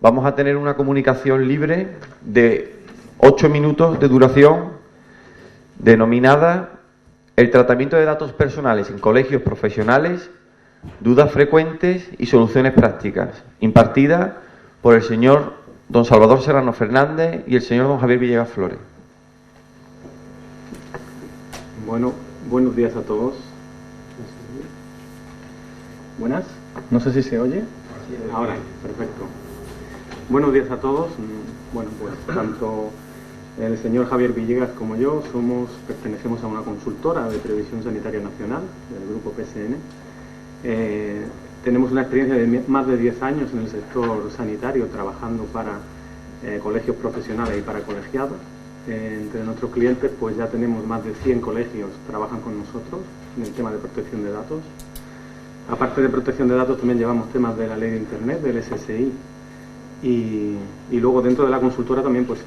Vamos a tener una comunicación libre de 8 minutos de duración denominada El tratamiento de datos personales en colegios profesionales, dudas frecuentes y soluciones prácticas, impartida por el señor don Salvador Serrano Fernández y el señor don Javier Villegas Flores. Bueno, buenos días a todos. Buenas, no sé si se oye. Ahora, perfecto. Buenos días a todos. Bueno, pues tanto el señor Javier Villegas como yo pertenecemos a una consultora de previsión sanitaria nacional del grupo PSN. Tenemos una experiencia de más de 10 años en el sector sanitario trabajando para colegios profesionales y para colegiados. Entre nuestros clientes pues ya tenemos más de 100 colegios que trabajan con nosotros en el tema de protección de datos. Aparte de protección de datos también llevamos temas de la ley de Internet, del SSI, y luego dentro de la consultora también pues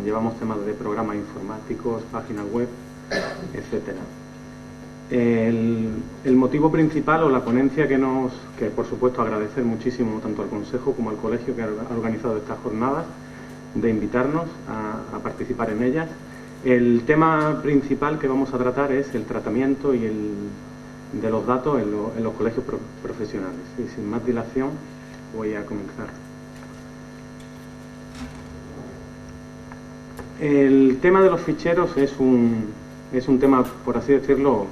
llevamos temas de programas informáticos, páginas web, etcétera. El motivo principal o la ponencia que por supuesto agradecer muchísimo tanto al Consejo como al Colegio que ha organizado estas jornadas, de invitarnos a participar en ellas. El tema principal que vamos a tratar es el tratamiento de los datos en los colegios profesionales. Y sin más dilación voy a comenzar. El tema de los ficheros es un tema, por así decirlo,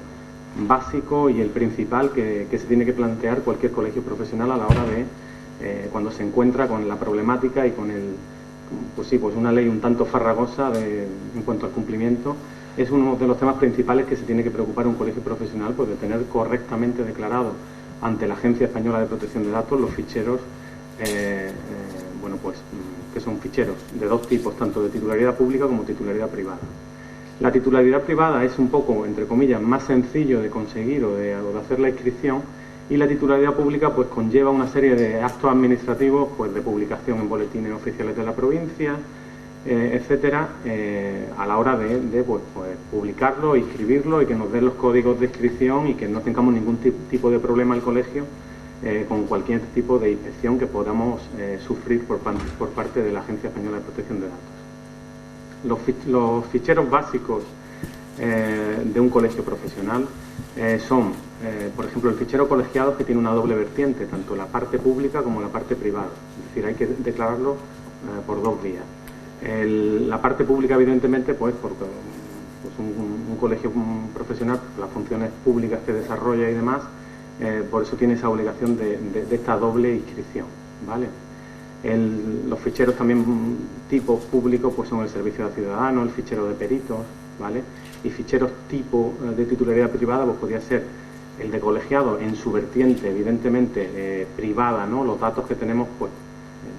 básico y el principal que se tiene que plantear cualquier colegio profesional a la hora de cuando se encuentra con la problemática y con pues una ley un tanto farragosa en cuanto al cumplimiento. Es uno de los temas principales que se tiene que preocupar un colegio profesional, pues de tener correctamente declarado ante la Agencia Española de Protección de Datos los ficheros, que son ficheros de dos tipos, tanto de titularidad pública como titularidad privada. La titularidad privada es un poco, entre comillas, más sencillo de conseguir o de hacer la inscripción, y la titularidad pública pues conlleva una serie de actos administrativos, pues de publicación en boletines oficiales de la provincia, etcétera, a la hora de publicarlo, inscribirlo y que nos den los códigos de inscripción y que no tengamos ningún tipo de problema el colegio con cualquier tipo de inspección que podamos sufrir por parte de la Agencia Española de Protección de Datos. Los ficheros básicos de un colegio profesional son, por ejemplo, el fichero colegiado, que tiene una doble vertiente, tanto la parte pública como la parte privada. Es decir, hay que declararlo por dos vías. La parte pública, evidentemente, pues porque un colegio profesional, las funciones públicas que desarrolla y demás, por eso tiene esa obligación de esta doble inscripción, ¿vale? Los ficheros también tipos públicos pues son el servicio al ciudadano, el fichero de peritos, ¿vale? Y ficheros tipo de titularidad privada pues podría ser el de colegiado en su vertiente, evidentemente privada, ¿no? Los datos que tenemos pues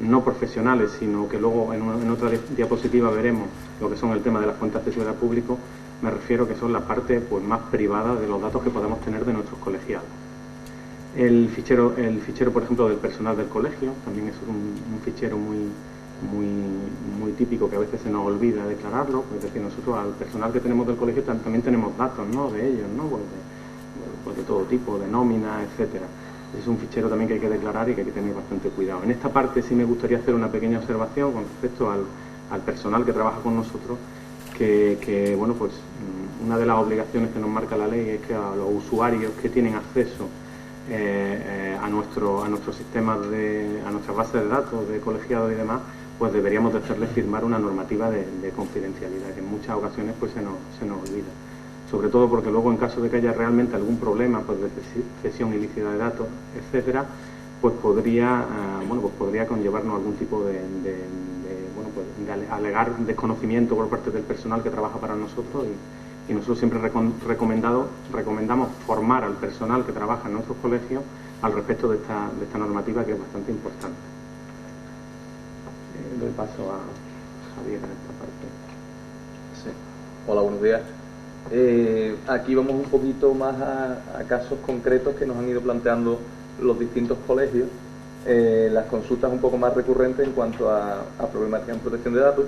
no profesionales, sino que luego en otra diapositiva veremos lo que son el tema de las fuentes accesibles al público. Me refiero que son la parte pues más privada de los datos que podemos tener de nuestros colegiados. El fichero, por ejemplo, del personal del colegio, también es un fichero muy típico que a veces se nos olvida declararlo. Es decir, nosotros al personal que tenemos del colegio también tenemos datos, ¿no?, de ellos, ¿no?, pues de todo tipo, de nómina, etcétera. Es un fichero también que hay que declarar y que hay que tener bastante cuidado. En esta parte sí me gustaría hacer una pequeña observación con respecto al personal que trabaja con nosotros, que bueno, pues una de las obligaciones que nos marca la ley es que a los usuarios que tienen acceso a nuestros sistemas, a nuestras bases de datos de colegiados y demás, pues deberíamos de hacerles firmar una normativa de confidencialidad, que en muchas ocasiones pues se nos olvida. Sobre todo porque luego, en caso de que haya realmente algún problema pues de cesión ilícita de datos, etcétera, pues podría conllevarnos algún tipo de alegar desconocimiento por parte del personal que trabaja para nosotros, y nosotros siempre recomendamos formar al personal que trabaja en nuestros colegios al respecto de esta normativa, que es bastante importante. Doy paso a Javier en esta parte. Sí. Hola, buenos días. Aquí vamos un poquito más a casos concretos que nos han ido planteando los distintos colegios, las consultas un poco más recurrentes en cuanto a problemáticas en protección de datos.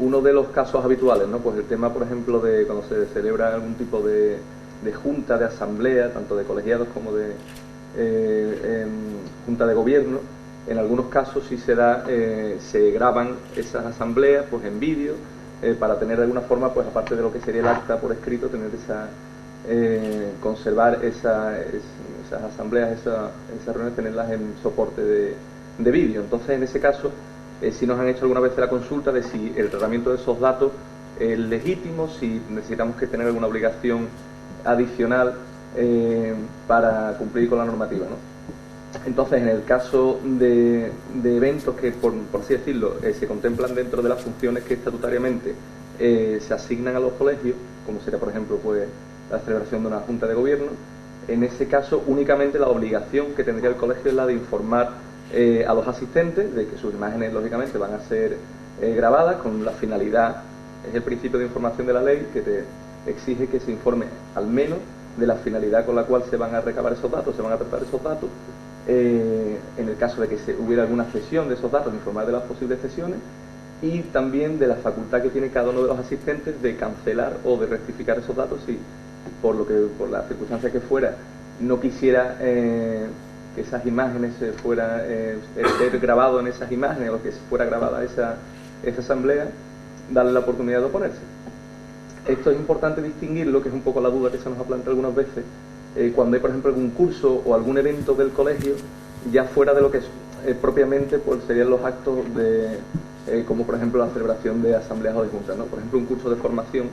Uno de los casos habituales, ¿no?, pues el tema, por ejemplo, de cuando se celebra algún tipo de junta, de asamblea, tanto de colegiados como de junta de gobierno, En algunos casos sí se graban esas asambleas pues en vídeo, para tener de alguna forma, pues aparte de lo que sería el acta por escrito, tener conservar esas asambleas, esas reuniones, tenerlas en soporte de vídeo. Entonces, en ese caso, si nos han hecho alguna vez la consulta de si el tratamiento de esos datos es legítimo, si necesitamos que tener alguna obligación adicional para cumplir con la normativa, ¿no? Entonces, en el caso de eventos que, por así decirlo, se contemplan dentro de las funciones que estatutariamente se asignan a los colegios, como sería, por ejemplo, pues la celebración de una junta de gobierno, en ese caso únicamente la obligación que tendría el colegio es la de informar a los asistentes de que sus imágenes, lógicamente, van a ser grabadas con la finalidad, es el principio de información de la ley que te exige que se informe al menos de la finalidad con la cual se van a recabar esos datos, se van a tratar esos datos. En el caso de que hubiera alguna cesión de esos datos, informar de las posibles cesiones y también de la facultad que tiene cada uno de los asistentes de cancelar o de rectificar esos datos si por la circunstancia que fuera no quisiera que esas imágenes fuera grabado en esas imágenes o que fuera grabada esa asamblea, darle la oportunidad de oponerse. Esto es importante distinguirlo, que es un poco la duda que se nos ha planteado algunas veces, cuando hay, por ejemplo, algún curso o algún evento del colegio, ya fuera de lo que es propiamente pues serían los actos como por ejemplo la celebración de asambleas o de juntas, ¿no? Por ejemplo, un curso de formación,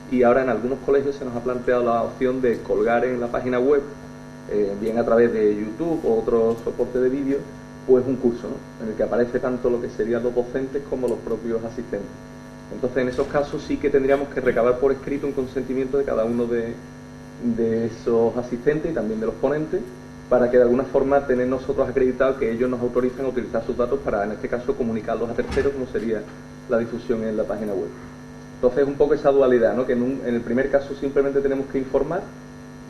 y ahora en algunos colegios se nos ha planteado la opción de colgar en la página web, bien a través de YouTube o otro soporte de vídeo, pues un curso, ¿no? En el que aparece tanto lo que serían los docentes como los propios asistentes. Entonces, en esos casos sí que tendríamos que recabar por escrito un consentimiento de cada uno de esos asistentes y también de los ponentes, para que de alguna forma tener nosotros acreditado que ellos nos autorizan a utilizar sus datos para, en este caso, comunicarlos a terceros, como sería la difusión en la página web. Entonces, es un poco esa dualidad, ¿no? Que en el primer caso simplemente tenemos que informar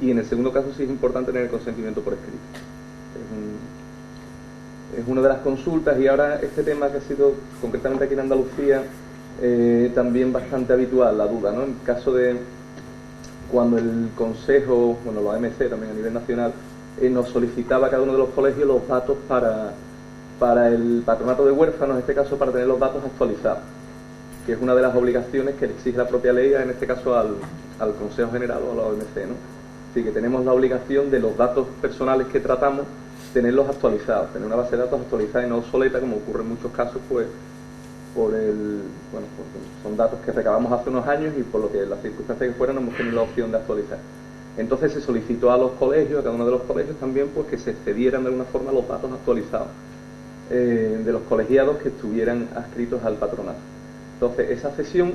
y en el segundo caso sí es importante tener el consentimiento por escrito. Es una de las consultas, y ahora este tema que ha sido concretamente aquí en Andalucía también bastante habitual, la duda, ¿no? En el caso de cuando el Consejo, bueno, los AMC también a nivel nacional, nos solicitaba a cada uno de los colegios los datos para el patronato de huérfanos, en este caso para tener los datos actualizados, que es una de las obligaciones que exige la propia ley, en este caso al Consejo General o a la OMC, ¿no? Así que tenemos la obligación de los datos personales que tratamos, tenerlos actualizados, tener una base de datos actualizada y no obsoleta, como ocurre en muchos casos, pues porque son datos que recabamos hace unos años y por lo que las circunstancias que fueran no hemos tenido la opción de actualizar. Entonces se solicitó a los colegios, a cada uno de los colegios también, pues que se cedieran de alguna forma los datos actualizados de los colegiados que estuvieran adscritos al patronato. Entonces esa cesión,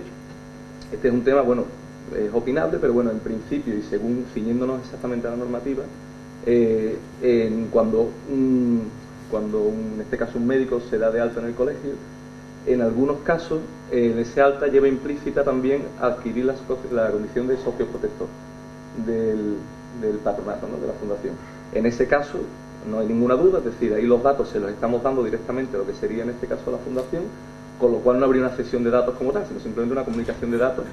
este es un tema, bueno, es opinable, pero bueno, en principio y según ciñéndonos exactamente a la normativa, cuando en este caso un médico se da de alta en el colegio, en algunos casos en ese alta lleva implícita también adquirir la condición de socio protector del patronato, ¿no? De la fundación. En ese caso no hay ninguna duda, es decir, ahí los datos se los estamos dando directamente a lo que sería en este caso la fundación, con lo cual no habría una cesión de datos como tal, sino simplemente una comunicación de datos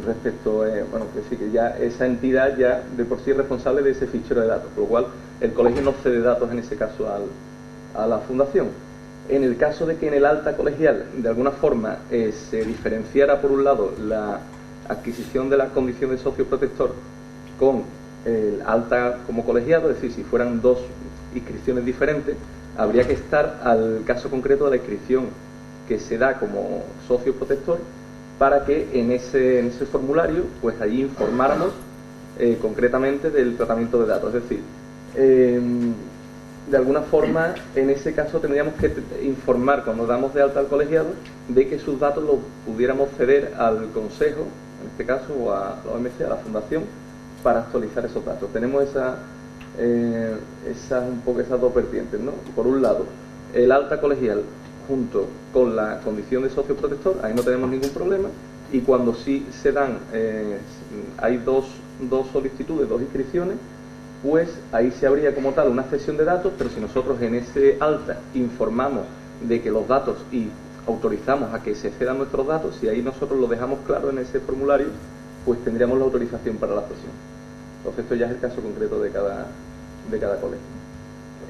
respecto, bueno, que sí, que ya esa entidad ya de por sí es responsable de ese fichero de datos, por lo cual el colegio no cede datos en ese caso a la fundación. En el caso de que en el alta colegial de alguna forma se diferenciara por un lado la adquisición de la condición de socio protector con el alta como colegiado, es decir, si fueran dos inscripciones diferentes, habría que estar al caso concreto de la inscripción que se da como socio protector para que en ese formulario pues allí informáramos concretamente del tratamiento de datos. Es decir, de alguna forma en ese caso tendríamos que informar cuando damos de alta al colegiado de que sus datos los pudiéramos ceder al consejo, en este caso, o a la OMC, a la fundación, para actualizar esos datos. Tenemos un poco esas dos vertientes, ¿no? Por un lado, el alta colegial junto con la condición de socio protector, ahí no tenemos ningún problema, y cuando sí se dan, hay dos solicitudes, dos inscripciones, pues ahí se habría como tal una cesión de datos, pero si nosotros en ese alta informamos de que los datos y autorizamos a que se cedan nuestros datos, si ahí nosotros lo dejamos claro en ese formulario, pues tendríamos la autorización para la cesión. Entonces esto ya es el caso concreto de cada colegio.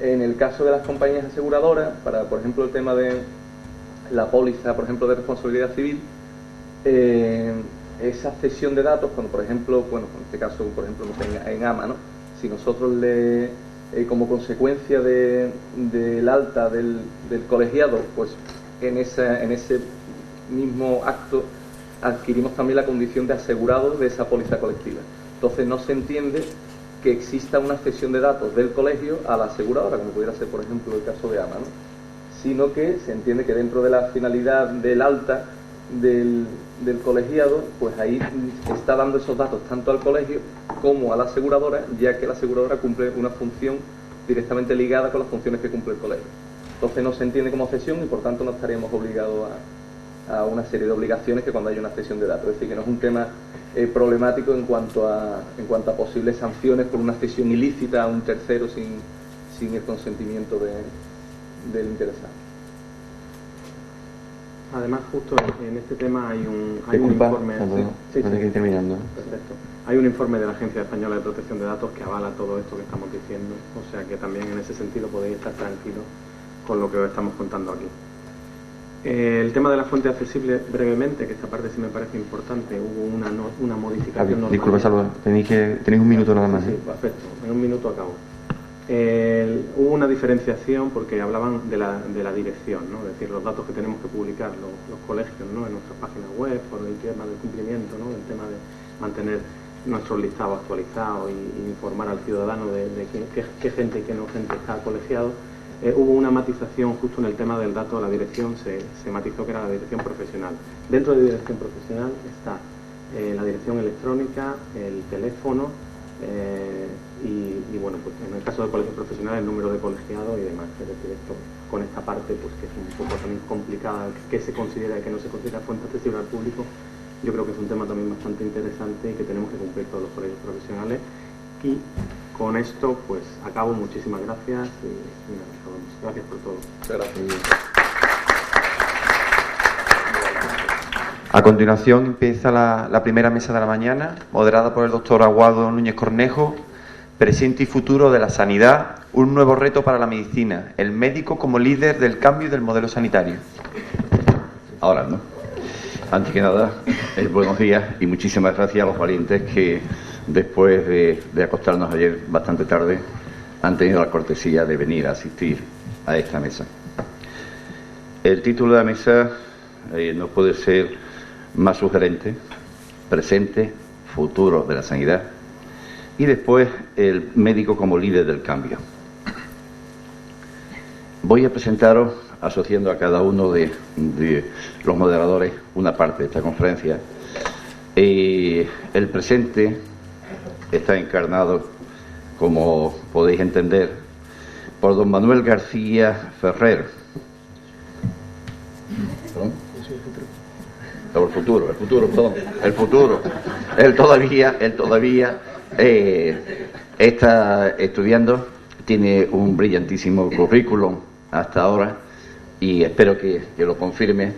En el caso de las compañías aseguradoras, para, por ejemplo, el tema de la póliza, por ejemplo, de responsabilidad civil, esa cesión de datos, cuando, por ejemplo, bueno, en este caso, por ejemplo, en AMA, ¿no? Si nosotros como consecuencia del alta del colegiado, pues en ese mismo acto adquirimos también la condición de asegurado de esa póliza colectiva. Entonces no se entiende que exista una cesión de datos del colegio a la aseguradora, como pudiera ser, por ejemplo, el caso de AMA, ¿no? Sino que se entiende que dentro de la finalidad del alta del colegiado, pues ahí está dando esos datos tanto al colegio como a la aseguradora, ya que la aseguradora cumple una función directamente ligada con las funciones que cumple el colegio. Entonces no se entiende como cesión y por tanto no estaríamos obligados a una serie de obligaciones que cuando hay una cesión de datos. Es decir, que no es un tema problemático en cuanto a posibles sanciones por una cesión ilícita a un tercero sin el consentimiento del interesado. Además, justo en este tema hay un informe. Sí, terminando. Perfecto. Hay un informe de la Agencia Española de Protección de Datos que avala todo esto que estamos diciendo, o sea que también en ese sentido podéis estar tranquilos con lo que os estamos contando aquí. El tema de la fuente accesible, brevemente, que esta parte sí me parece importante, hubo una modificación normativa. Disculpa, Salvador, tenéis un minuto nada más. Sí, perfecto, en un minuto acabo. Hubo una diferenciación porque hablaban de la dirección, ¿no? Es decir, los datos que tenemos que publicar los colegios, ¿no? En nuestras páginas web, por el tema del cumplimiento, ¿no? El tema de mantener nuestros listados actualizados y informar al ciudadano de qué gente y qué no gente está colegiado. Hubo una matización justo en el tema del dato de la dirección, se matizó que era la dirección profesional. Dentro de dirección profesional está la dirección electrónica, el teléfono y bueno, pues en el caso de colegios profesionales el número de colegiados y demás. Es decir, esto con esta parte pues que es un poco también complicada, que se considera y que no se considera fuente accesible al público, yo creo que es un tema también bastante interesante y que tenemos que cumplir todos los colegios profesionales. Y con esto pues acabo. Muchísimas gracias y nada, acabamos. Gracias por todo. Gracias. A continuación empieza la primera mesa de la mañana, moderada por el doctor Aguado Núñez Cornejo. Presente y futuro de la sanidad, un nuevo reto para la medicina, el médico como líder del cambio del modelo sanitario. Ahora, ¿no? Antes que nada, buenos días y muchísimas gracias a los valientes que después de acostarnos ayer bastante tarde han tenido la cortesía de venir a asistir a esta mesa. El título de la mesa no puede ser más sugerente: presente, futuro de la sanidad, y después el médico como líder del cambio. Voy a presentaros, asociando a cada uno de los moderadores una parte de esta conferencia. El presente está encarnado, como podéis entender, por don Manuel García Ferrer. ¿Perdón? El futuro. Él todavía está estudiando, tiene un brillantísimo currículum hasta ahora y espero que lo confirme.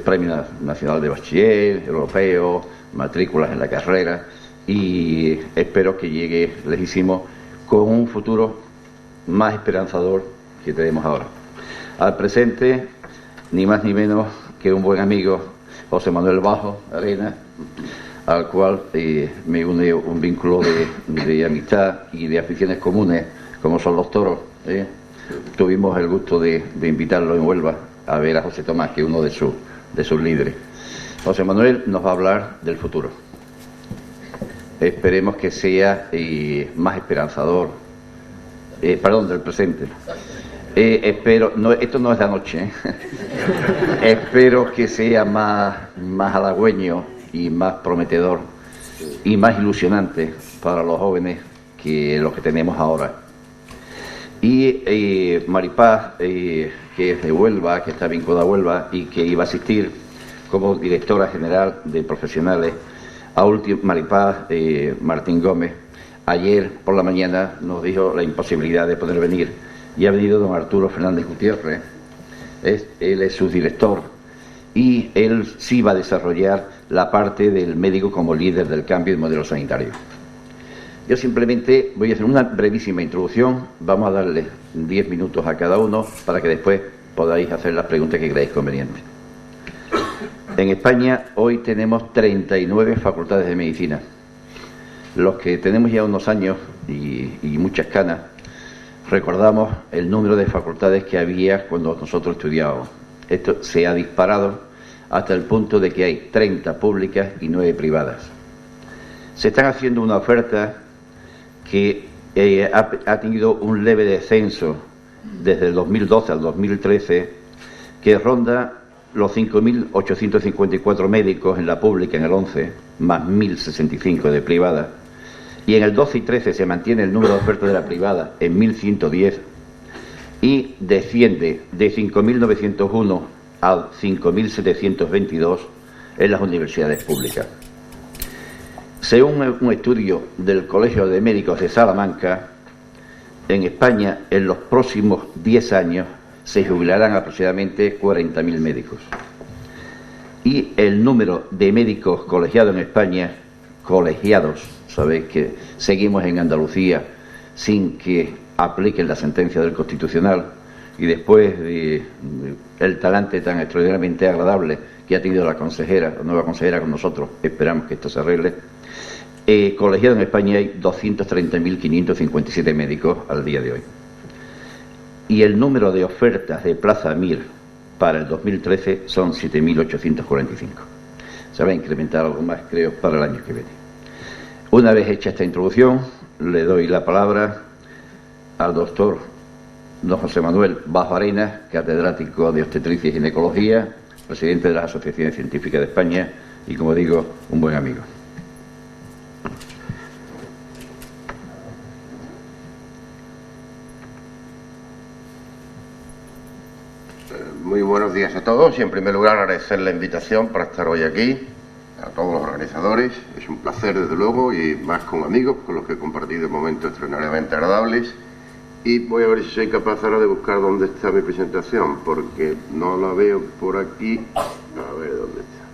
Premio Nacional de Bachiller, europeo, matrículas en la carrera, y espero que llegue lejísimo con un futuro más esperanzador que tenemos ahora. Al presente, ni más ni menos que un buen amigo, José Manuel Bajo Arena, al cual me une un vínculo de amistad y de aficiones comunes, como son los toros. Tuvimos el gusto de invitarlo en Huelva a ver a José Tomás, que es uno de sus líderes. José Manuel nos va a hablar del futuro. Esperemos que sea más esperanzador, del presente. Espero, no, esto no es de anoche, espero que sea más halagüeño y más prometedor y más ilusionante para los jóvenes que los que tenemos ahora. Y Maripaz, que es de Huelva, que está vinculada a Huelva y que iba a asistir como directora general de profesionales, Maripaz Martín Gómez, ayer por la mañana nos dijo la imposibilidad de poder venir, y ha venido don Arturo Fernández Gutiérrez. Él es su director y él sí va a desarrollar la parte del médico como líder del cambio del modelo sanitario. Yo simplemente voy a hacer una brevísima introducción, vamos a darle 10 minutos a cada uno para que después podáis hacer las preguntas que creáis convenientes. En España hoy tenemos 39 facultades de medicina. Los que tenemos ya unos años y muchas canas, recordamos el número de facultades que había cuando nosotros estudiábamos. Esto se ha disparado hasta el punto de que hay 30 públicas y 9 privadas. Se están haciendo una oferta que ha tenido un leve descenso desde el 2012 al 2013, que ronda los 5.854 médicos en la pública en el 11, más 1.065 de privada, y en el 12 y 13 se mantiene el número de ofertas de la privada en 1.110 y desciende de 5.901 a 5.722 en las universidades públicas. Según un estudio del Colegio de Médicos de Salamanca, en España en los próximos 10 años se jubilarán aproximadamente 40.000 médicos. Y el número de médicos colegiados en España, colegiados, sabéis que seguimos en Andalucía sin que apliquen la sentencia del Constitucional, y después el talante tan extraordinariamente agradable que ha tenido la nueva consejera con nosotros, esperamos que esto se arregle. Colegiados en España hay 230.557 médicos al día de hoy. Y el número de ofertas de plaza MIR para el 2013 son 7.845. Se va a incrementar algo más, creo, para el año que viene. Una vez hecha esta introducción, le doy la palabra al doctor don José Manuel Bajo Arenas, catedrático de Obstetricia y Ginecología, presidente de las Asociaciones Científicas de España y, como digo, un buen amigo. Muy buenos días a todos y en primer lugar agradecer la invitación para estar hoy aquí, a todos los organizadores. Es un placer desde luego y más con amigos con los que he compartido momentos extraordinariamente agradables. Y voy a ver si soy capaz ahora de buscar dónde está mi presentación, porque no la veo por aquí. A ver dónde está.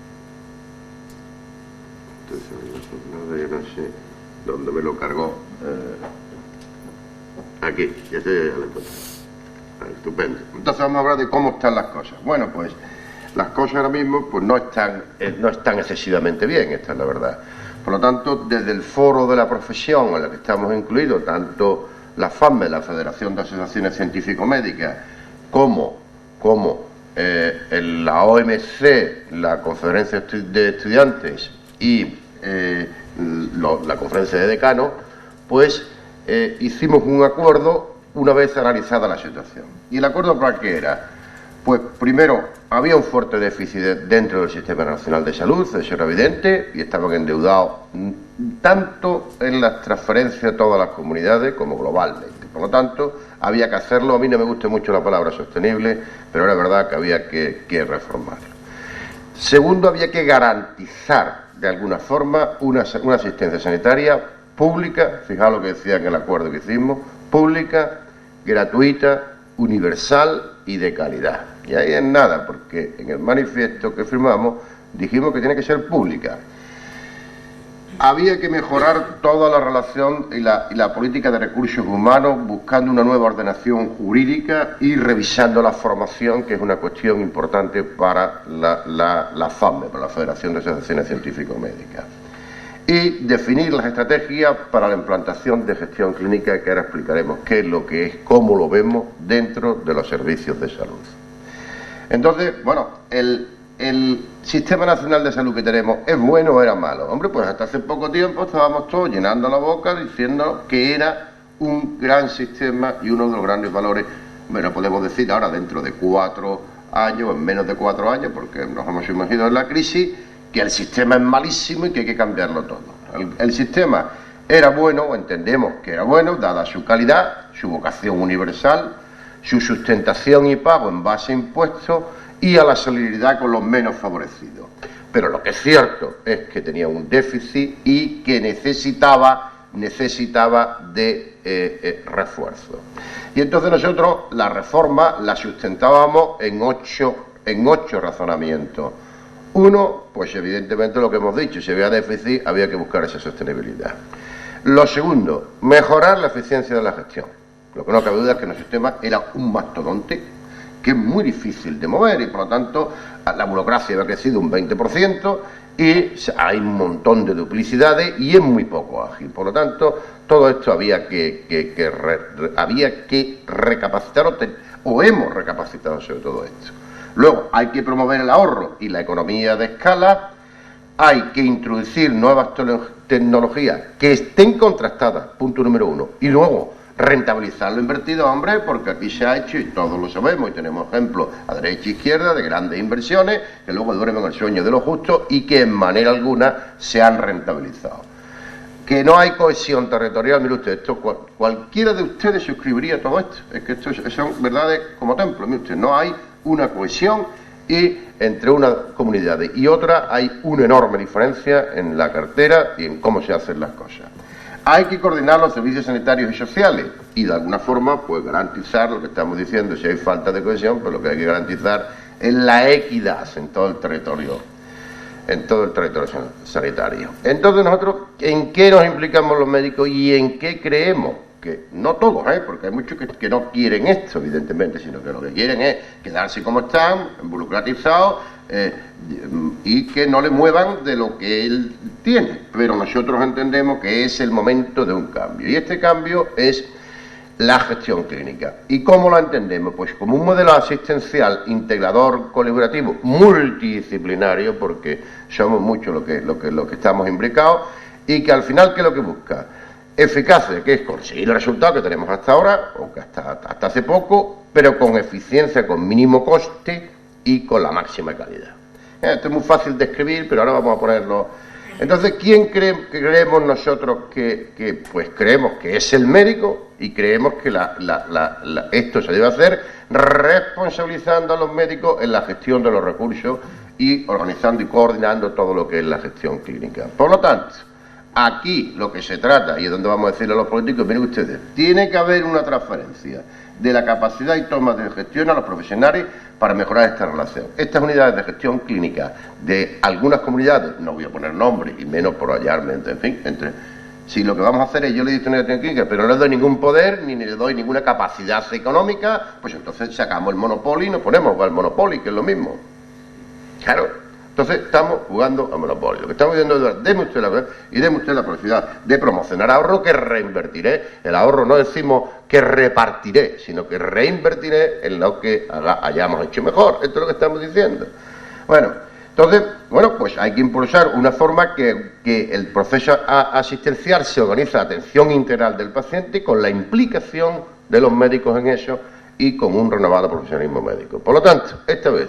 Entonces, no sé dónde me lo cargó. Aquí, ya sé, ya lo encontré. Estupendo. Entonces vamos a hablar de cómo están las cosas. Bueno, pues las cosas ahora mismo pues no están excesivamente bien, esta es la verdad. Por lo tanto, desde el foro de la profesión en el que estamos incluidos, tanto la FAME, la Federación de Asociaciones Científico-Médicas, como la OMC, la Conferencia de Estudiantes y la Conferencia de Decanos, pues hicimos un acuerdo una vez analizada la situación. ¿Y el acuerdo para qué era? Pues primero, había un fuerte déficit dentro del Sistema Nacional de Salud, eso era evidente, y estaban endeudados tanto en las transferencias a todas las comunidades como globalmente. Por lo tanto, había que hacerlo. A mí no me gusta mucho la palabra sostenible, pero era verdad que había que reformarlo. Segundo, había que garantizar de alguna forma una asistencia sanitaria pública, fijaos lo que decía en el acuerdo que hicimos, pública, gratuita, universal y de calidad. Y ahí es nada, porque en el manifiesto que firmamos dijimos que tiene que ser pública. Había que mejorar toda la relación y la política de recursos humanos, buscando una nueva ordenación jurídica y revisando la formación, que es una cuestión importante para la FAME, para la Federación de Asociaciones Científico-Médicas. Y definir las estrategias para la implantación de gestión clínica, que ahora explicaremos qué es lo que es, cómo lo vemos dentro de los servicios de salud. Entonces, bueno, el Sistema Nacional de Salud que tenemos, ¿es bueno o era malo? Hombre, pues hasta hace poco tiempo estábamos todos llenando la boca diciendo que era un gran sistema y uno de los grandes valores. Bueno, podemos decir ahora dentro de 4 años, en menos de 4 años, porque nos hemos sumergido en la crisis, que el sistema es malísimo y que hay que cambiarlo todo. El sistema era bueno, o entendemos que era bueno, dada su calidad, su vocación universal, su sustentación y pago en base a impuestos y a la solidaridad con los menos favorecidos. Pero lo que es cierto es que tenía un déficit y que necesitaba de refuerzo. Y entonces nosotros la reforma la sustentábamos en ocho razonamientos. Uno, pues evidentemente lo que hemos dicho, si había déficit había que buscar esa sostenibilidad. Lo segundo, mejorar la eficiencia de la gestión. Lo que no cabe duda es que nuestro sistema era un mastodonte que es muy difícil de mover y por lo tanto la burocracia había crecido un 20% y hay un montón de duplicidades y es muy poco ágil. Por lo tanto, todo esto había que recapacitar o hemos recapacitado sobre todo esto. Luego, hay que promover el ahorro y la economía de escala. Hay que introducir nuevas tecnologías que estén contrastadas, punto número 1. Y luego, rentabilizar lo invertido, hombre, porque aquí se ha hecho, y todos lo sabemos, y tenemos ejemplos a derecha e izquierda de grandes inversiones que luego duermen el sueño de los justos y que en manera alguna se han rentabilizado. Que no hay cohesión territorial, mire usted, esto cualquiera de ustedes suscribiría todo esto, es que esto son verdades como templo, mire usted, no hay una cohesión y entre una comunidad y otra hay una enorme diferencia en la cartera y en cómo se hacen las cosas. Hay que coordinar los servicios sanitarios y sociales y de alguna forma pues garantizar lo que estamos diciendo. Si hay falta de cohesión, pues lo que hay que garantizar es la equidad en todo el territorio sanitario. Entonces nosotros, ¿en qué nos implicamos los médicos y en qué creemos? Que no todos, porque hay muchos que no quieren esto, evidentemente, sino que lo que quieren es quedarse como están, burocratizados, y que no le muevan de lo que él tiene. Pero nosotros entendemos que es el momento de un cambio, y este cambio es la gestión clínica. ¿Y cómo lo entendemos? Pues como un modelo asistencial, integrador, colaborativo, multidisciplinario, porque somos muchos los que estamos imbricados, y que al final, ¿qué es lo que busca? Eficacia, que es conseguir el resultado que tenemos hasta ahora, o que hasta hace poco, pero con eficiencia, con mínimo coste y con la máxima calidad. Esto es muy fácil de escribir, pero ahora vamos a ponerlo. Entonces, ¿quién creemos nosotros que pues creemos que es el médico y creemos que esto se debe hacer responsabilizando a los médicos en la gestión de los recursos y organizando y coordinando todo lo que es la gestión clínica? Por lo tanto, aquí lo que se trata, y es donde vamos a decirle a los políticos, miren ustedes, tiene que haber una transferencia de la capacidad y toma de gestión a los profesionales para mejorar esta relación. Estas unidades de gestión clínica de algunas comunidades, no voy a poner nombre y menos por hallarme, en fin, si lo que vamos a hacer es yo le doy una gestión clínica, pero no le doy ningún poder, ni le doy ninguna capacidad económica, pues entonces sacamos el monopolio y nos ponemos al monopolio, que es lo mismo. Claro. Entonces estamos jugando a monopolio. Lo que estamos diciendo es, deme usted la verdad y deme usted la posibilidad de promocionar ahorro que reinvertiré. El ahorro no decimos que repartiré, sino que reinvertiré en lo que hayamos hecho mejor. Esto es lo que estamos diciendo. Bueno, entonces, pues hay que impulsar una forma que el proceso asistencial se organiza a atención integral del paciente con la implicación de los médicos en eso y con un renovado profesionalismo médico. Por lo tanto, esta vez,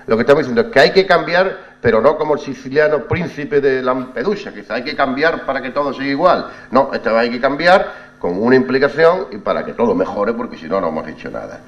lo que estamos diciendo es que hay que cambiar, pero no como el siciliano príncipe de Lampedusa, quizá hay que cambiar para que todo siga igual. No, esta vez hay que cambiar con una implicación y para que todo mejore, porque si no, no hemos hecho nada.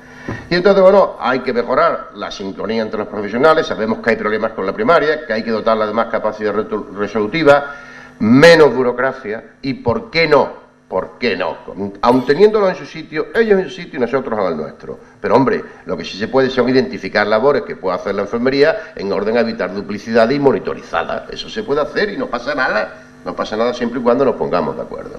Y entonces, hay que mejorar la sincronía entre los profesionales. Sabemos que hay problemas con la primaria, que hay que dotarla de más capacidad resolutiva, menos burocracia y, ¿por qué no? ¿Por qué no? Aun teniéndolo en su sitio, ellos en su sitio y nosotros en el nuestro. Pero, hombre, lo que sí se puede son identificar labores que puede hacer la enfermería en orden a evitar duplicidad y monitorizada. Eso se puede hacer y no pasa nada. No pasa nada siempre y cuando nos pongamos de acuerdo.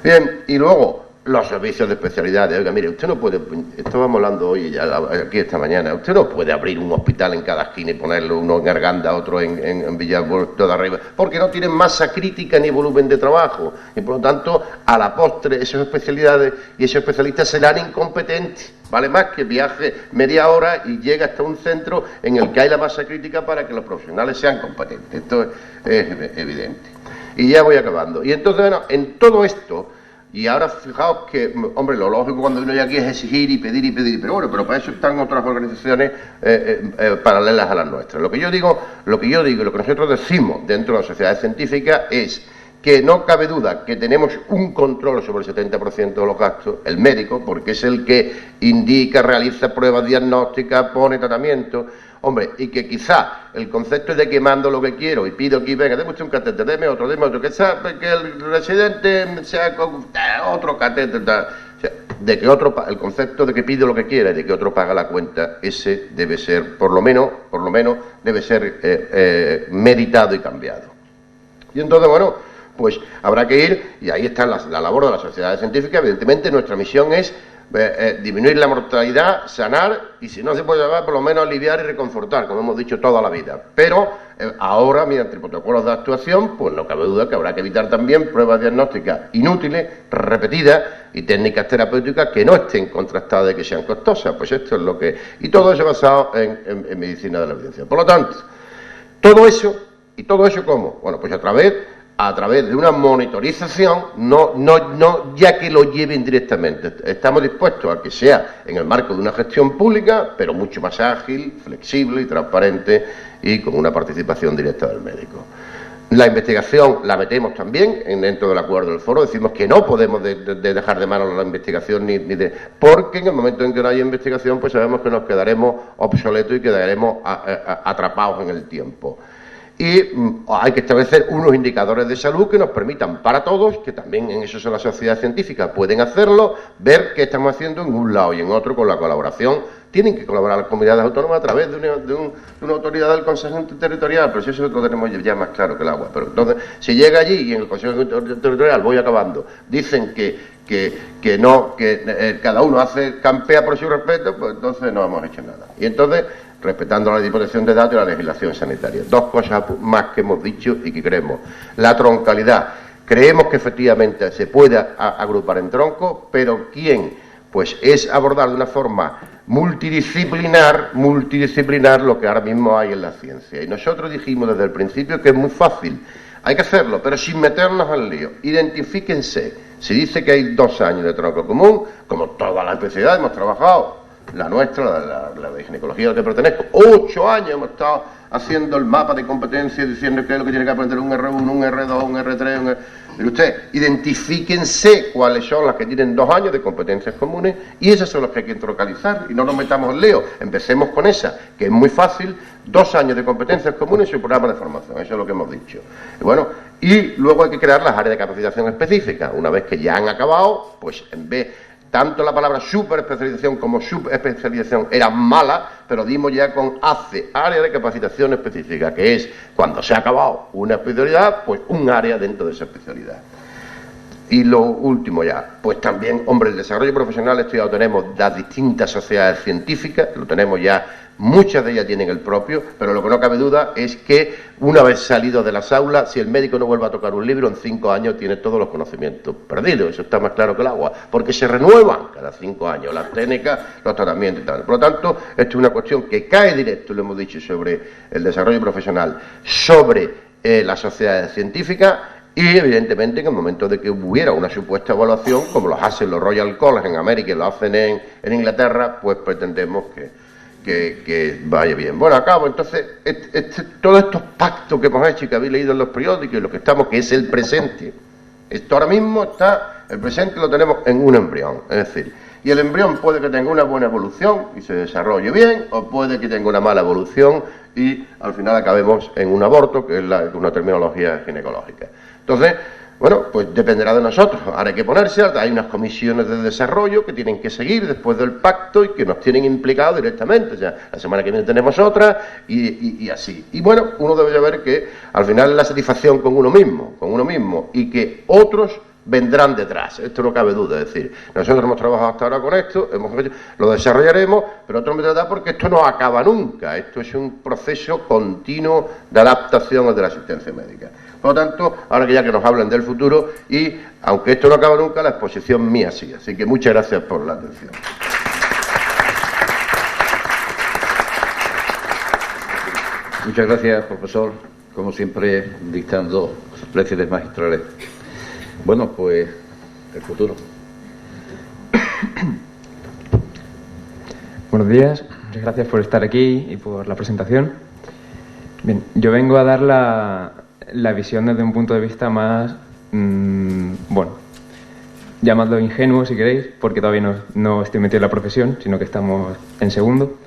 Bien, y luego, los servicios de especialidades. Oiga, mire, usted no puede, estábamos hablando hoy ya aquí esta mañana, usted no puede abrir un hospital en cada esquina y ponerlo uno en Arganda, otro en Villavuelto de Arriba, porque no tienen masa crítica ni volumen de trabajo, y por lo tanto, a la postre, esas especialidades y esos especialistas serán incompetentes. Vale más que viaje media hora y llegue hasta un centro en el que hay la masa crítica para que los profesionales sean competentes. Esto es evidente. Y ya voy acabando. Y entonces, en todo esto, y ahora fijaos que, hombre, lo lógico cuando uno ya aquí es exigir y pedir, pero para eso están otras organizaciones paralelas a las nuestras. Lo que yo digo, lo que nosotros decimos dentro de las sociedades científicas es que no cabe duda que tenemos un control sobre el 70% de los gastos, el médico, porque es el que indica, realiza pruebas diagnósticas, pone tratamiento. Hombre, y que quizá el concepto de que mando lo que quiero y pido que venga, deme usted un catéter, deme otro, que el residente sea otro catéter, de que otro, el concepto de que pido lo que quiera y de que otro paga la cuenta, ese debe ser, por lo menos, debe ser meditado y cambiado. Y entonces, pues habrá que ir, y ahí está la labor de la sociedad científica. Evidentemente nuestra misión es disminuir la mortalidad, sanar, y si no se puede llevar, por lo menos aliviar y reconfortar, como hemos dicho toda la vida. Pero ahora, mediante protocolos de actuación, pues no cabe duda que habrá que evitar también pruebas diagnósticas inútiles, repetidas, y técnicas terapéuticas que no estén contrastadas de que sean costosas. Pues esto es lo que... Y todo eso basado en medicina de la evidencia. Por lo tanto, todo eso ¿cómo? Bueno, pues a través de una monitorización, no ya que lo lleven directamente. Estamos dispuestos a que sea en el marco de una gestión pública, pero mucho más ágil, flexible y transparente, y con una participación directa del médico. La investigación la metemos también dentro del acuerdo del foro. Decimos que no podemos dejar de mano la investigación porque en el momento en que no haya investigación, pues sabemos que nos quedaremos obsoletos y quedaremos atrapados en el tiempo. Y hay que establecer unos indicadores de salud que nos permitan para todos, que también en eso son las sociedades científicas, pueden hacerlo, ver qué estamos haciendo en un lado y en otro con la colaboración. Tienen que colaborar las comunidades autónomas a través de una autoridad del Consejo Interterritorial, pero si eso lo tenemos ya más claro que el agua. Pero entonces, si llega allí y en el Consejo Interterritorial, voy acabando, dicen que no, que cada uno campea por su respeto, pues entonces no hemos hecho nada. Y entonces, respetando la protección de datos y la legislación sanitaria. Dos cosas más que hemos dicho y que creemos. La troncalidad. Creemos que efectivamente se puede agrupar en troncos, pero ¿quién? Pues es abordar de una forma multidisciplinar lo que ahora mismo hay en la ciencia. Y nosotros dijimos desde el principio que es muy fácil. Hay que hacerlo, pero sin meternos al lío. Identifíquense. Se dice que hay 2 años de tronco común, como todas las especialidades hemos trabajado. La nuestra, la de ginecología a la que pertenezco, 8 años hemos estado haciendo el mapa de competencias, diciendo qué es lo que tiene que aprender un R1, un R2, un R3, Pero usted, identifíquense cuáles son las que tienen 2 años de competencias comunes y esas son las que hay que trocalizar y no nos metamos en lío. Empecemos con esa, que es muy fácil, 2 años de competencias comunes y un programa de formación, eso es lo que hemos dicho. Y bueno, y luego hay que crear las áreas de capacitación específicas. Una vez que ya han acabado, pues en vez... Tanto la palabra superespecialización como subespecialización eran malas, pero dimos ya con ACE, área de capacitación específica, que es cuando se ha acabado una especialidad, pues un área dentro de esa especialidad. Y lo último ya, pues también, hombre, el desarrollo profesional estudiado tenemos las distintas sociedades científicas, lo tenemos ya, muchas de ellas tienen el propio, pero lo que no cabe duda es que una vez salido de las aulas, si el médico no vuelve a tocar un libro, en 5 años tiene todos los conocimientos perdidos, eso está más claro que el agua, porque se renuevan cada 5 años las técnicas, los tratamientos y tal. Por lo tanto, esto es una cuestión que cae directo, lo hemos dicho, sobre el desarrollo profesional, sobre las sociedades científicas. Y evidentemente en el momento de que hubiera una supuesta evaluación, como los hacen los Royal College en América y lo hacen en Inglaterra, pues pretendemos que vaya bien. Bueno, acabo. Entonces, todos estos pactos que hemos hecho y que habéis leído en los periódicos y lo que estamos, que es el presente. Esto ahora mismo está, el presente lo tenemos en un embrión, es decir, y el embrión puede que tenga una buena evolución y se desarrolle bien, o puede que tenga una mala evolución y al final acabemos en un aborto, que es una terminología ginecológica. Entonces, bueno, pues dependerá de nosotros. Ahora hay que ponerse, hay unas comisiones de desarrollo que tienen que seguir después del pacto y que nos tienen implicados directamente. O sea, la semana que viene tenemos otra y así. Y bueno, uno debe saber que al final es la satisfacción con uno mismo y que otros vendrán detrás, esto no cabe duda. Es decir, nosotros hemos trabajado hasta ahora con esto, lo desarrollaremos, pero otros vendrán detrás porque esto no acaba nunca, esto es un proceso continuo de adaptación de la asistencia médica. Por lo tanto, ahora que ya que nos hablan del futuro, y aunque esto no acaba nunca, la exposición mía sí. Así que muchas gracias por la atención. Muchas gracias, profesor, como siempre, dictando lecciones magistrales. Bueno, pues, el futuro. Buenos días, muchas gracias por estar aquí y por la presentación. Bien, yo vengo a dar la visión desde un punto de vista más, bueno, llamadlo ingenuo si queréis, porque todavía no estoy metido en la profesión, sino que estamos en segundo.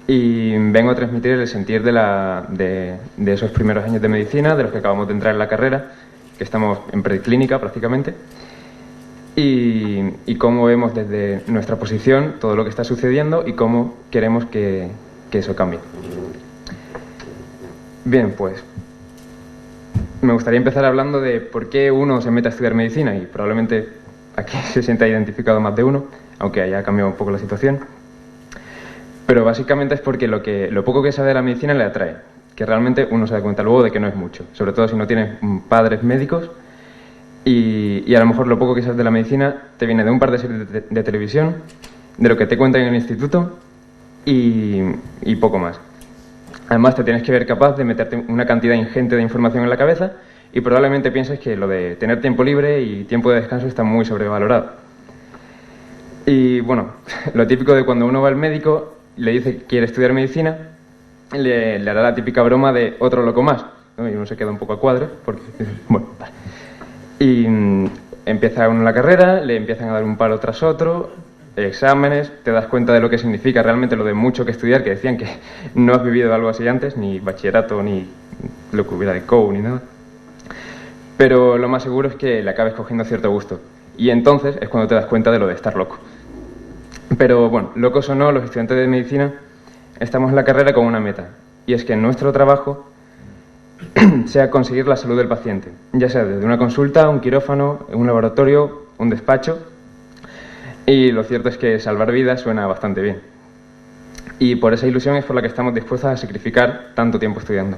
Y vengo a transmitir el sentir de esos primeros años de medicina, de los que acabamos de entrar en la carrera, que estamos en preclínica prácticamente, y cómo vemos desde nuestra posición todo lo que está sucediendo y cómo queremos que eso cambie. Bien, pues me gustaría empezar hablando de por qué uno se mete a estudiar medicina, y probablemente aquí se sienta identificado más de uno, aunque haya cambiado un poco la situación. Pero básicamente es porque lo poco que sabe de la medicina le atrae, que realmente uno se da cuenta luego de que no es mucho, sobre todo si no tienes padres médicos, y a lo mejor lo poco que sabes de la medicina te viene de un par de series de televisión, de lo que te cuentan en el instituto y poco más. Además, te tienes que ver capaz de meterte una cantidad ingente de información en la cabeza y probablemente pienses que lo de tener tiempo libre y tiempo de descanso está muy sobrevalorado. Y bueno, lo típico de cuando uno va al médico, le dice que quiere estudiar medicina, le hará la típica broma de otro loco más, ¿no? Y uno se queda un poco a cuadros, porque, bueno, vale. Y empieza uno la carrera, le empiezan a dar un palo tras otro, exámenes, te das cuenta de lo que significa realmente lo de mucho que estudiar, que decían que no has vivido algo así antes, ni bachillerato, ni lo que hubiera de COU, ni nada. Pero lo más seguro es que le acabes cogiendo cierto gusto. Y entonces es cuando te das cuenta de lo de estar loco. Pero bueno, locos o no, los estudiantes de medicina estamos en la carrera con una meta. Y es que nuestro trabajo sea conseguir la salud del paciente. Ya sea desde una consulta, un quirófano, un laboratorio, un despacho. Y lo cierto es que salvar vidas suena bastante bien. Y por esa ilusión es por la que estamos dispuestos a sacrificar tanto tiempo estudiando.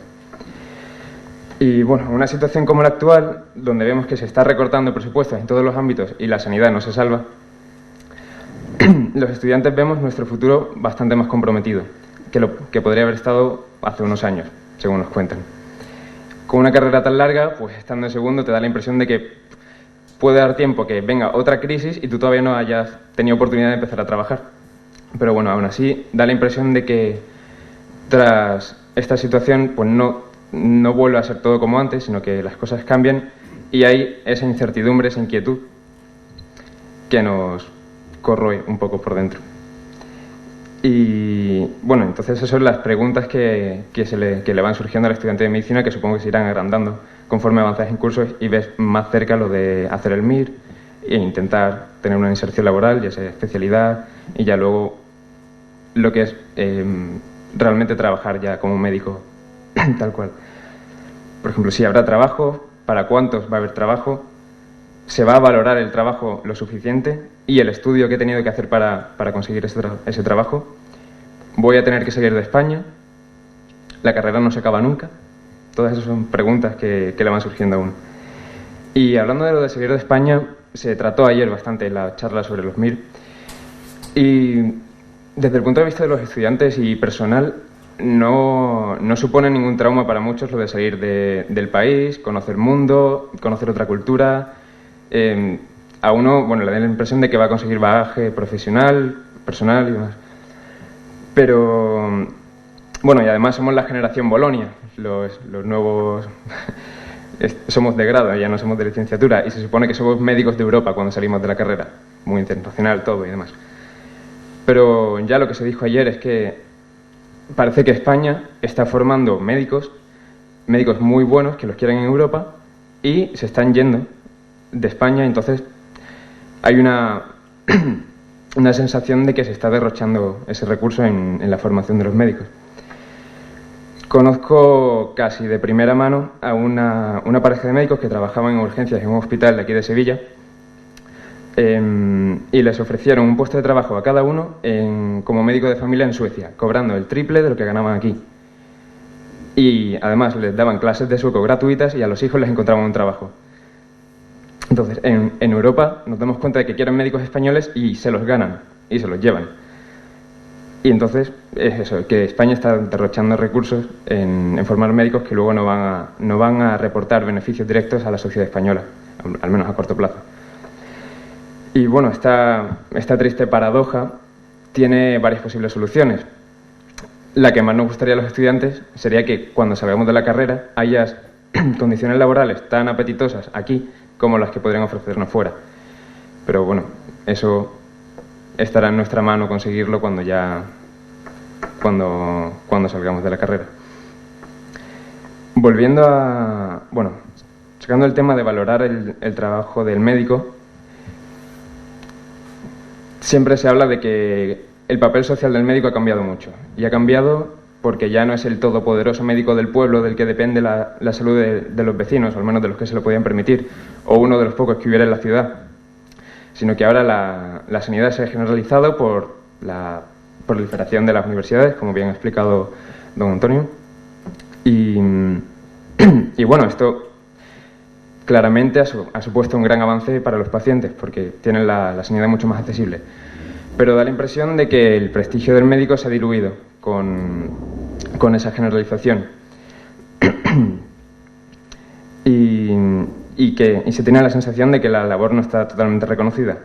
Y bueno, en una situación como la actual, donde vemos que se está recortando presupuestos en todos los ámbitos y la sanidad no se salva, los estudiantes vemos nuestro futuro bastante más comprometido que lo que podría haber estado hace unos años, según nos cuentan. Con una carrera tan larga, pues estando en segundo te da la impresión de que puede dar tiempo que venga otra crisis y tú todavía no hayas tenido oportunidad de empezar a trabajar. Pero bueno, aún así da la impresión de que tras esta situación pues no vuelve a ser todo como antes, sino que las cosas cambian y hay esa incertidumbre, esa inquietud que nos corroe un poco por dentro. Y bueno, entonces esas son las preguntas que le van surgiendo al estudiante de medicina, que supongo que se irán agrandando conforme avanzas en cursos y ves más cerca lo de hacer el MIR e intentar tener una inserción laboral, ya sea especialidad, y ya luego lo que es realmente trabajar ya como médico tal cual. Por ejemplo, si habrá trabajo, para cuántos va a haber trabajo, se va a valorar el trabajo lo suficiente y el estudio que he tenido que hacer para conseguir ese trabajo. Voy a tener que salir de España, la carrera no se acaba nunca. Todas esas son preguntas que le van surgiendo aún. Y hablando de lo de salir de España, se trató ayer bastante la charla sobre los MIR. Y desde el punto de vista de los estudiantes y personal, no supone ningún trauma para muchos lo de salir del país, conocer mundo, conocer otra cultura. A uno, bueno, le da la impresión de que va a conseguir bagaje profesional, personal y demás. Pero bueno, y además somos la generación Bolonia, los nuevos somos de grado, ya no somos de licenciatura, y se supone que somos médicos de Europa cuando salimos de la carrera, muy internacional todo y demás. Pero ya lo que se dijo ayer es que parece que España está formando médicos muy buenos que los quieren en Europa y se están yendo de España, entonces hay una sensación de que se está derrochando ese recurso en la formación de los médicos. Conozco casi de primera mano a una pareja de médicos que trabajaban en urgencias en un hospital de aquí de Sevilla y les ofrecieron un puesto de trabajo a cada uno como médico de familia en Suecia, cobrando el triple de lo que ganaban aquí. Y además les daban clases de sueco gratuitas y a los hijos les encontraban un trabajo. Entonces, en Europa nos damos cuenta de que quieren médicos españoles y se los ganan y se los llevan. Y entonces es eso, que España está derrochando recursos en formar médicos que luego no van a reportar beneficios directos a la sociedad española, al menos a corto plazo. Y bueno, esta triste paradoja tiene varias posibles soluciones. La que más nos gustaría a los estudiantes sería que cuando salgamos de la carrera haya condiciones laborales tan apetitosas aquí como las que podrían ofrecernos fuera. Pero bueno, eso estará en nuestra mano conseguirlo cuando salgamos de la carrera. Volviendo sacando el tema de valorar el trabajo del médico, siempre se habla de que el papel social del médico ha cambiado mucho. Y ha cambiado porque ya no es el todopoderoso médico del pueblo del que depende la salud de los vecinos, o al menos de los que se lo podían permitir, o uno de los pocos que hubiera en la ciudad, sino que ahora la sanidad se ha generalizado por la proliferación de las universidades, como bien ha explicado don Antonio. Y bueno, esto claramente ha supuesto un gran avance para los pacientes, porque tienen la sanidad mucho más accesible. Pero da la impresión de que el prestigio del médico se ha diluido con esa generalización. y se tiene la sensación de que la labor no está totalmente reconocida.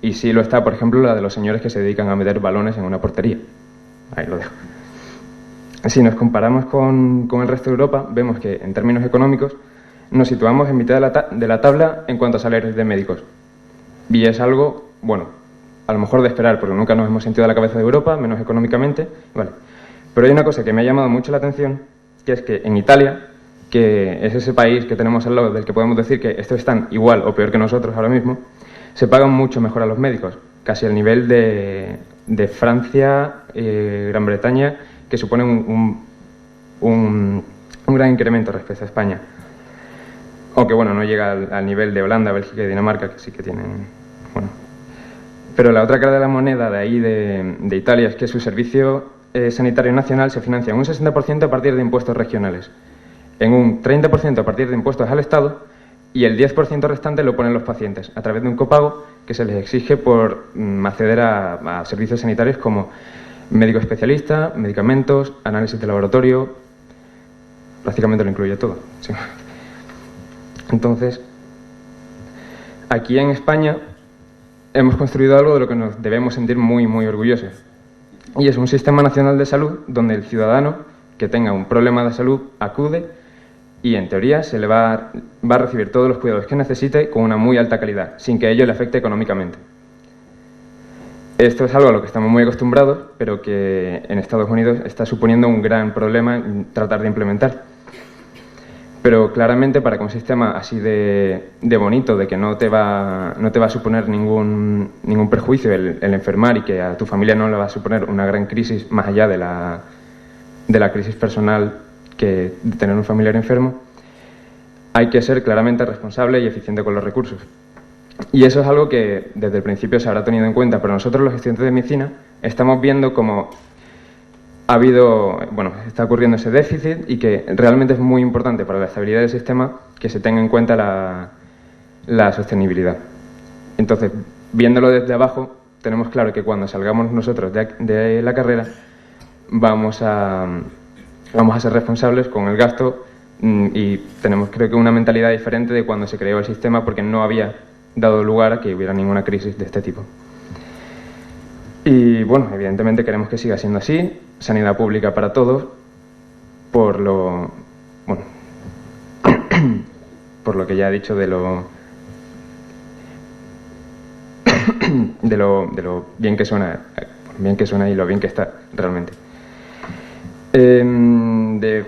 Y sí lo está, por ejemplo, la de los señores que se dedican a meter balones en una portería. Ahí lo dejo. Si nos comparamos con el resto de Europa, vemos que en términos económicos nos situamos en mitad de la tabla en cuanto a salarios de médicos. Y es algo, bueno, a lo mejor de esperar, porque nunca nos hemos sentido a la cabeza de Europa, menos económicamente, vale. Pero hay una cosa que me ha llamado mucho la atención, que es que en Italia, que es ese país que tenemos al lado del que podemos decir que estos están igual o peor que nosotros ahora mismo, se pagan mucho mejor a los médicos, casi al nivel de Francia, Gran Bretaña, que supone un gran incremento respecto a España. Aunque bueno, no llega al nivel de Holanda, Bélgica y Dinamarca, que sí que tienen... Bueno. Pero la otra cara de la moneda de ahí de Italia es que su servicio sanitario nacional se financia en un 60% a partir de impuestos regionales, en un 30% a partir de impuestos al Estado, y el 10% restante lo ponen los pacientes a través de un copago que se les exige por acceder a servicios sanitarios como médico especialista, medicamentos, análisis de laboratorio. Prácticamente lo incluye todo. Sí. Entonces, aquí en España hemos construido algo de lo que nos debemos sentir muy, muy orgullosos. Y es un sistema nacional de salud donde el ciudadano que tenga un problema de salud acude y, en teoría, se le va a recibir todos los cuidados que necesite con una muy alta calidad, sin que ello le afecte económicamente. Esto es algo a lo que estamos muy acostumbrados, pero que en Estados Unidos está suponiendo un gran problema tratar de implementar. Pero claramente para que un sistema así de bonito, de que no te va a suponer ningún perjuicio el enfermar y que a tu familia no le va a suponer una gran crisis más allá de la crisis personal que de tener un familiar enfermo, hay que ser claramente responsable y eficiente con los recursos. Y eso es algo que desde el principio se habrá tenido en cuenta, pero nosotros los estudiantes de medicina estamos viendo cómo está ocurriendo ese déficit y que realmente es muy importante para la estabilidad del sistema que se tenga en cuenta la sostenibilidad. Entonces, viéndolo desde abajo, tenemos claro que cuando salgamos nosotros de la carrera vamos a ser responsables con el gasto y tenemos, creo que, una mentalidad diferente de cuando se creó el sistema, porque no había dado lugar a que hubiera ninguna crisis de este tipo. Y bueno, evidentemente queremos que siga siendo así, sanidad pública para todos, por lo que ya he dicho de lo bien que suena y lo bien que está realmente. De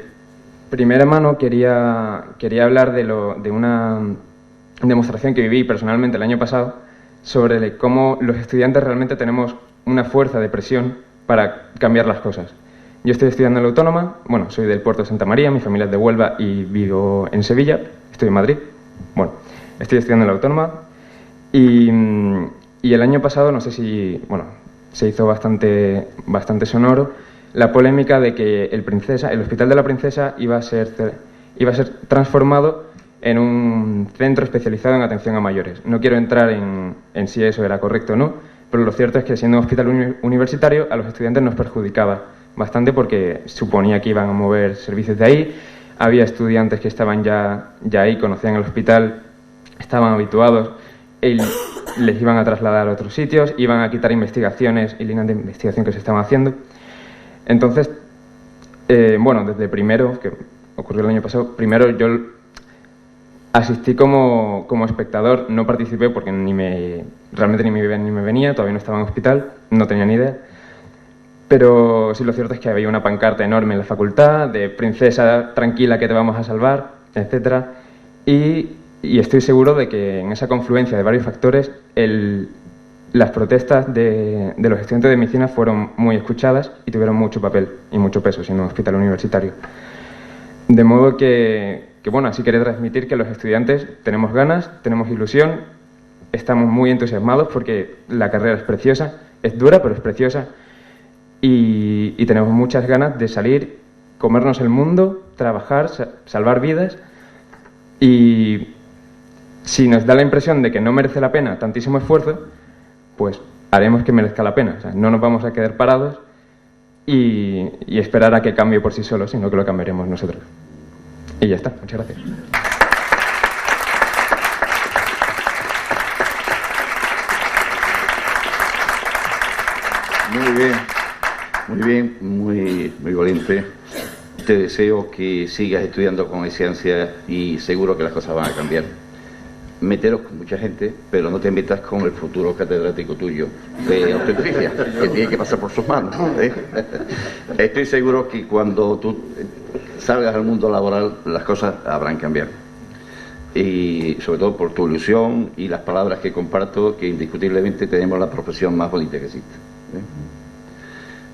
primera mano quería hablar de una demostración que viví personalmente el año pasado sobre cómo los estudiantes realmente tenemos una fuerza de presión para cambiar las cosas. Yo estoy estudiando en la Autónoma, soy del Puerto de Santa María, mi familia es de Huelva y vivo en Sevilla, estoy en Madrid. Estoy estudiando en la Autónoma y el año pasado, no sé si, se hizo bastante sonoro la polémica de que el Hospital de la Princesa iba a ser transformado en un centro especializado en atención a mayores. No quiero entrar en si eso era correcto o no, pero lo cierto es que, siendo un hospital universitario, a los estudiantes nos perjudicaba bastante porque suponía que iban a mover servicios de ahí. Había estudiantes que estaban ya ahí, conocían el hospital, estaban habituados y les iban a trasladar a otros sitios, iban a quitar investigaciones y líneas de investigación que se estaban haciendo. Entonces, desde primero, que ocurrió el año pasado, primero yo asistí como espectador, no participé porque realmente ni me venía, todavía no estaba en hospital, no tenía ni idea. Pero sí, lo cierto es que había una pancarta enorme en la facultad de "Princesa, tranquila que te vamos a salvar", etcétera. Y estoy seguro de que en esa confluencia de varios factores el las protestas de los estudiantes de medicina fueron muy escuchadas y tuvieron mucho papel y mucho peso en un hospital universitario. De modo que bueno, así quería transmitir que los estudiantes tenemos ganas, tenemos ilusión, estamos muy entusiasmados porque la carrera es preciosa, es dura pero es preciosa y tenemos muchas ganas de salir, comernos el mundo, trabajar, salvar vidas y si nos da la impresión de que no merece la pena tantísimo esfuerzo, pues haremos que merezca la pena. O sea, no nos vamos a quedar parados y esperar a que cambie por sí solo, sino que lo cambiaremos nosotros. Y ya está. Muchas gracias. Muy bien, muy valiente. Te deseo que sigas estudiando con excelencia y seguro que las cosas van a cambiar. Meteros con mucha gente, pero no te metas con el futuro catedrático tuyo de obstetricia, que tiene que pasar por sus manos, ¿eh? Estoy seguro que cuando tú salgas al mundo laboral las cosas habrán cambiado. Y sobre todo por tu ilusión y las palabras que comparto, que indiscutiblemente tenemos la profesión más bonita que existe, ¿eh?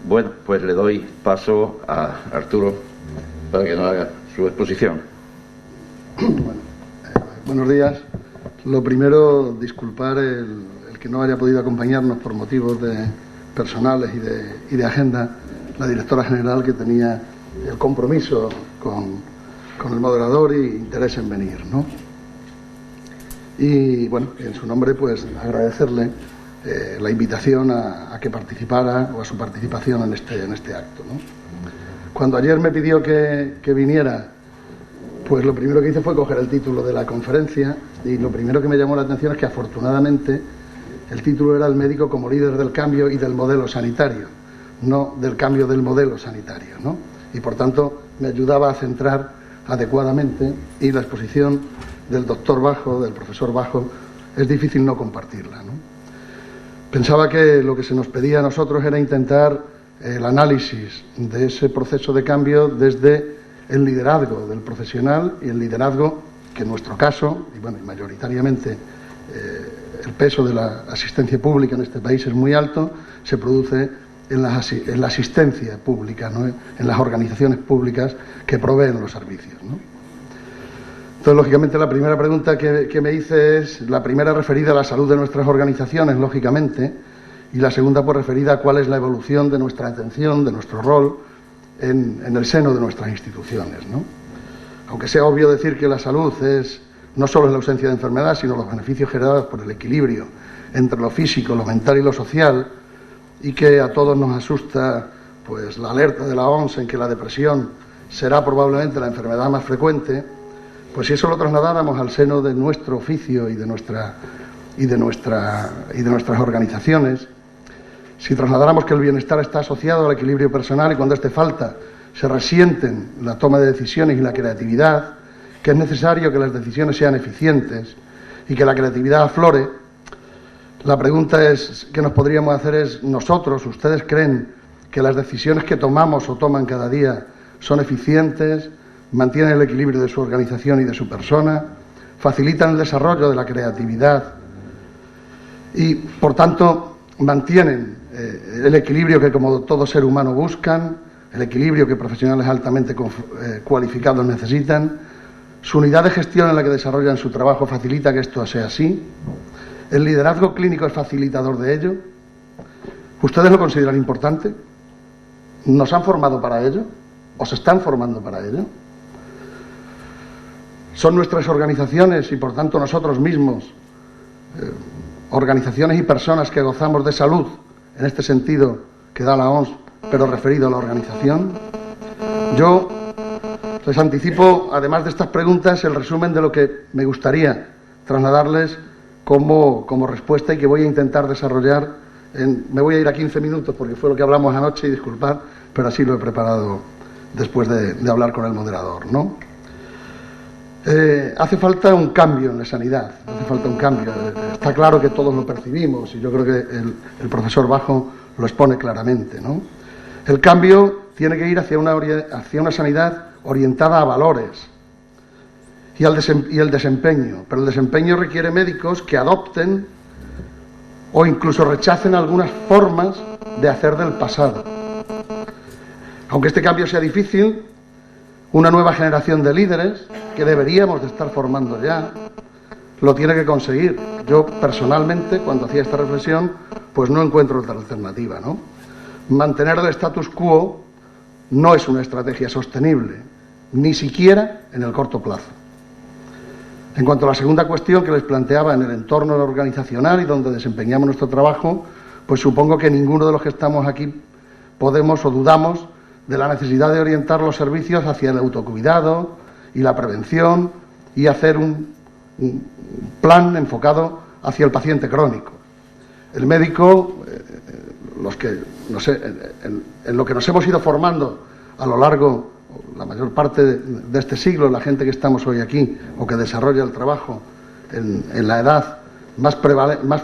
Bueno, pues le doy paso a Arturo para que nos haga su exposición. Buenos días. Lo primero, disculpar el que no haya podido acompañarnos por motivos personales y de agenda la directora general, que tenía el compromiso con el moderador y interés en venir, ¿no? Y bueno, en su nombre pues agradecerle la invitación a que participara o a su participación en este acto, ¿no? Cuando ayer me pidió que viniera, pues lo primero que hice fue coger el título de la conferencia y lo primero que me llamó la atención es que afortunadamente el título era El médico como líder del cambio y del modelo sanitario, no del cambio del modelo sanitario, ¿no? Y por tanto me ayudaba a centrar adecuadamente, y la exposición del doctor Bajo, del profesor Bajo, es difícil no compartirla, ¿no? Pensaba que lo que se nos pedía a nosotros era intentar el análisis de ese proceso de cambio desde el liderazgo del profesional y el liderazgo que en nuestro caso, y bueno, mayoritariamente el peso de la asistencia pública en este país es muy alto, se produce en la asistencia pública, ¿no? En las organizaciones públicas que proveen los servicios, ¿no? Entonces, lógicamente, la primera pregunta que me hice es la primera referida a la salud de nuestras organizaciones, lógicamente, y la segunda pues referida a cuál es la evolución de nuestra atención, de nuestro rol en el seno de nuestras instituciones, ¿no? Aunque sea obvio decir que la salud es no solo la ausencia de enfermedad, sino los beneficios generados por el equilibrio entre lo físico, lo mental y lo social, y que a todos nos asusta pues la alerta de la OMS en que la depresión será probablemente la enfermedad más frecuente, pues si eso lo trasladáramos al seno de nuestro oficio y de nuestras organizaciones, si trasladáramos que el bienestar está asociado al equilibrio personal y cuando éste falta se resienten la toma de decisiones y la creatividad, que es necesario que las decisiones sean eficientes y que la creatividad aflore, la pregunta que nos podríamos hacer es: ¿nosotros, ustedes creen que las decisiones que tomamos o toman cada día son eficientes, mantienen el equilibrio de su organización y de su persona, facilitan el desarrollo de la creatividad y, por tanto, mantienen el equilibrio que como todo ser humano buscan, el equilibrio que profesionales altamente cualificados necesitan? ¿Su unidad de gestión en la que desarrollan su trabajo facilita que esto sea así? ¿El liderazgo clínico es facilitador de ello? ¿Ustedes lo consideran importante? ¿Nos han formado para ello? ¿O se están formando para ello? ¿Son nuestras organizaciones y por tanto nosotros mismos, organizaciones y personas que gozamos de salud, en este sentido que da la OMS, pero referido a la organización? Yo les anticipo, además de estas preguntas, el resumen de lo que me gustaría trasladarles como respuesta y que voy a intentar desarrollar me voy a ir a 15 minutos porque fue lo que hablamos anoche y disculpad, pero así lo he preparado después de hablar con el moderador, ¿no? Hace falta un cambio en la sanidad, hace falta un cambio. Está claro que todos lo percibimos y yo creo que el profesor Bajo lo expone claramente, ¿no? El cambio tiene que ir hacia una sanidad orientada a valores y el desempeño, pero el desempeño requiere médicos que adopten o incluso rechacen algunas formas de hacer del pasado. Aunque este cambio sea difícil, una nueva generación de líderes, que deberíamos de estar formando ya, lo tiene que conseguir. Yo, personalmente, cuando hacía esta reflexión, pues no encuentro otra alternativa, ¿no? Mantener el status quo no es una estrategia sostenible, ni siquiera en el corto plazo. En cuanto a la segunda cuestión que les planteaba en el entorno organizacional y donde desempeñamos nuestro trabajo, pues supongo que ninguno de los que estamos aquí podemos o dudamos de la necesidad de orientar los servicios hacia el autocuidado y la prevención y hacer un plan enfocado hacia el paciente crónico. El médico, en lo que nos hemos ido formando a lo largo, la mayor parte de este siglo, la gente que estamos hoy aquí o que desarrolla el trabajo en la edad más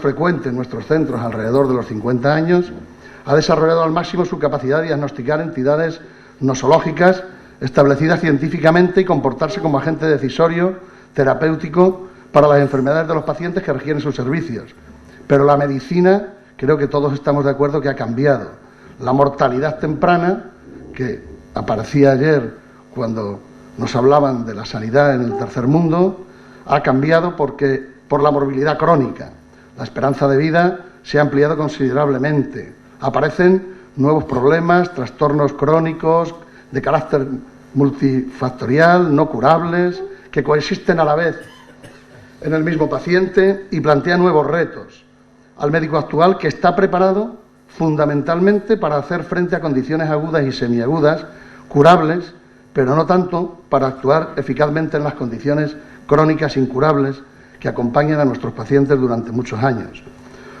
frecuente en nuestros centros, alrededor de los 50 años, ha desarrollado al máximo su capacidad de diagnosticar entidades nosológicas establecidas científicamente y comportarse como agente decisorio, terapéutico, para las enfermedades de los pacientes que requieren sus servicios. Pero la medicina, creo que todos estamos de acuerdo que ha cambiado. La mortalidad temprana, que aparecía ayer cuando nos hablaban de la sanidad en el tercer mundo, ha cambiado por la morbilidad crónica. La esperanza de vida se ha ampliado considerablemente. Aparecen nuevos problemas, trastornos crónicos de carácter multifactorial, no curables, que coexisten a la vez en el mismo paciente y plantean nuevos retos al médico actual, que está preparado fundamentalmente para hacer frente a condiciones agudas y semiagudas, curables, pero no tanto para actuar eficazmente en las condiciones crónicas incurables que acompañan a nuestros pacientes durante muchos años.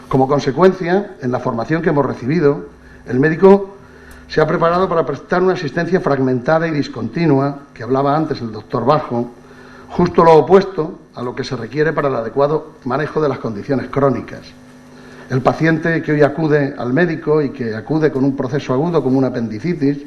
Como consecuencia, en la formación que hemos recibido, el médico se ha preparado para prestar una asistencia fragmentada y discontinua, que hablaba antes el doctor Bajo, justo lo opuesto a lo que se requiere para el adecuado manejo de las condiciones crónicas. El paciente que hoy acude al médico y que acude con un proceso agudo como una apendicitis,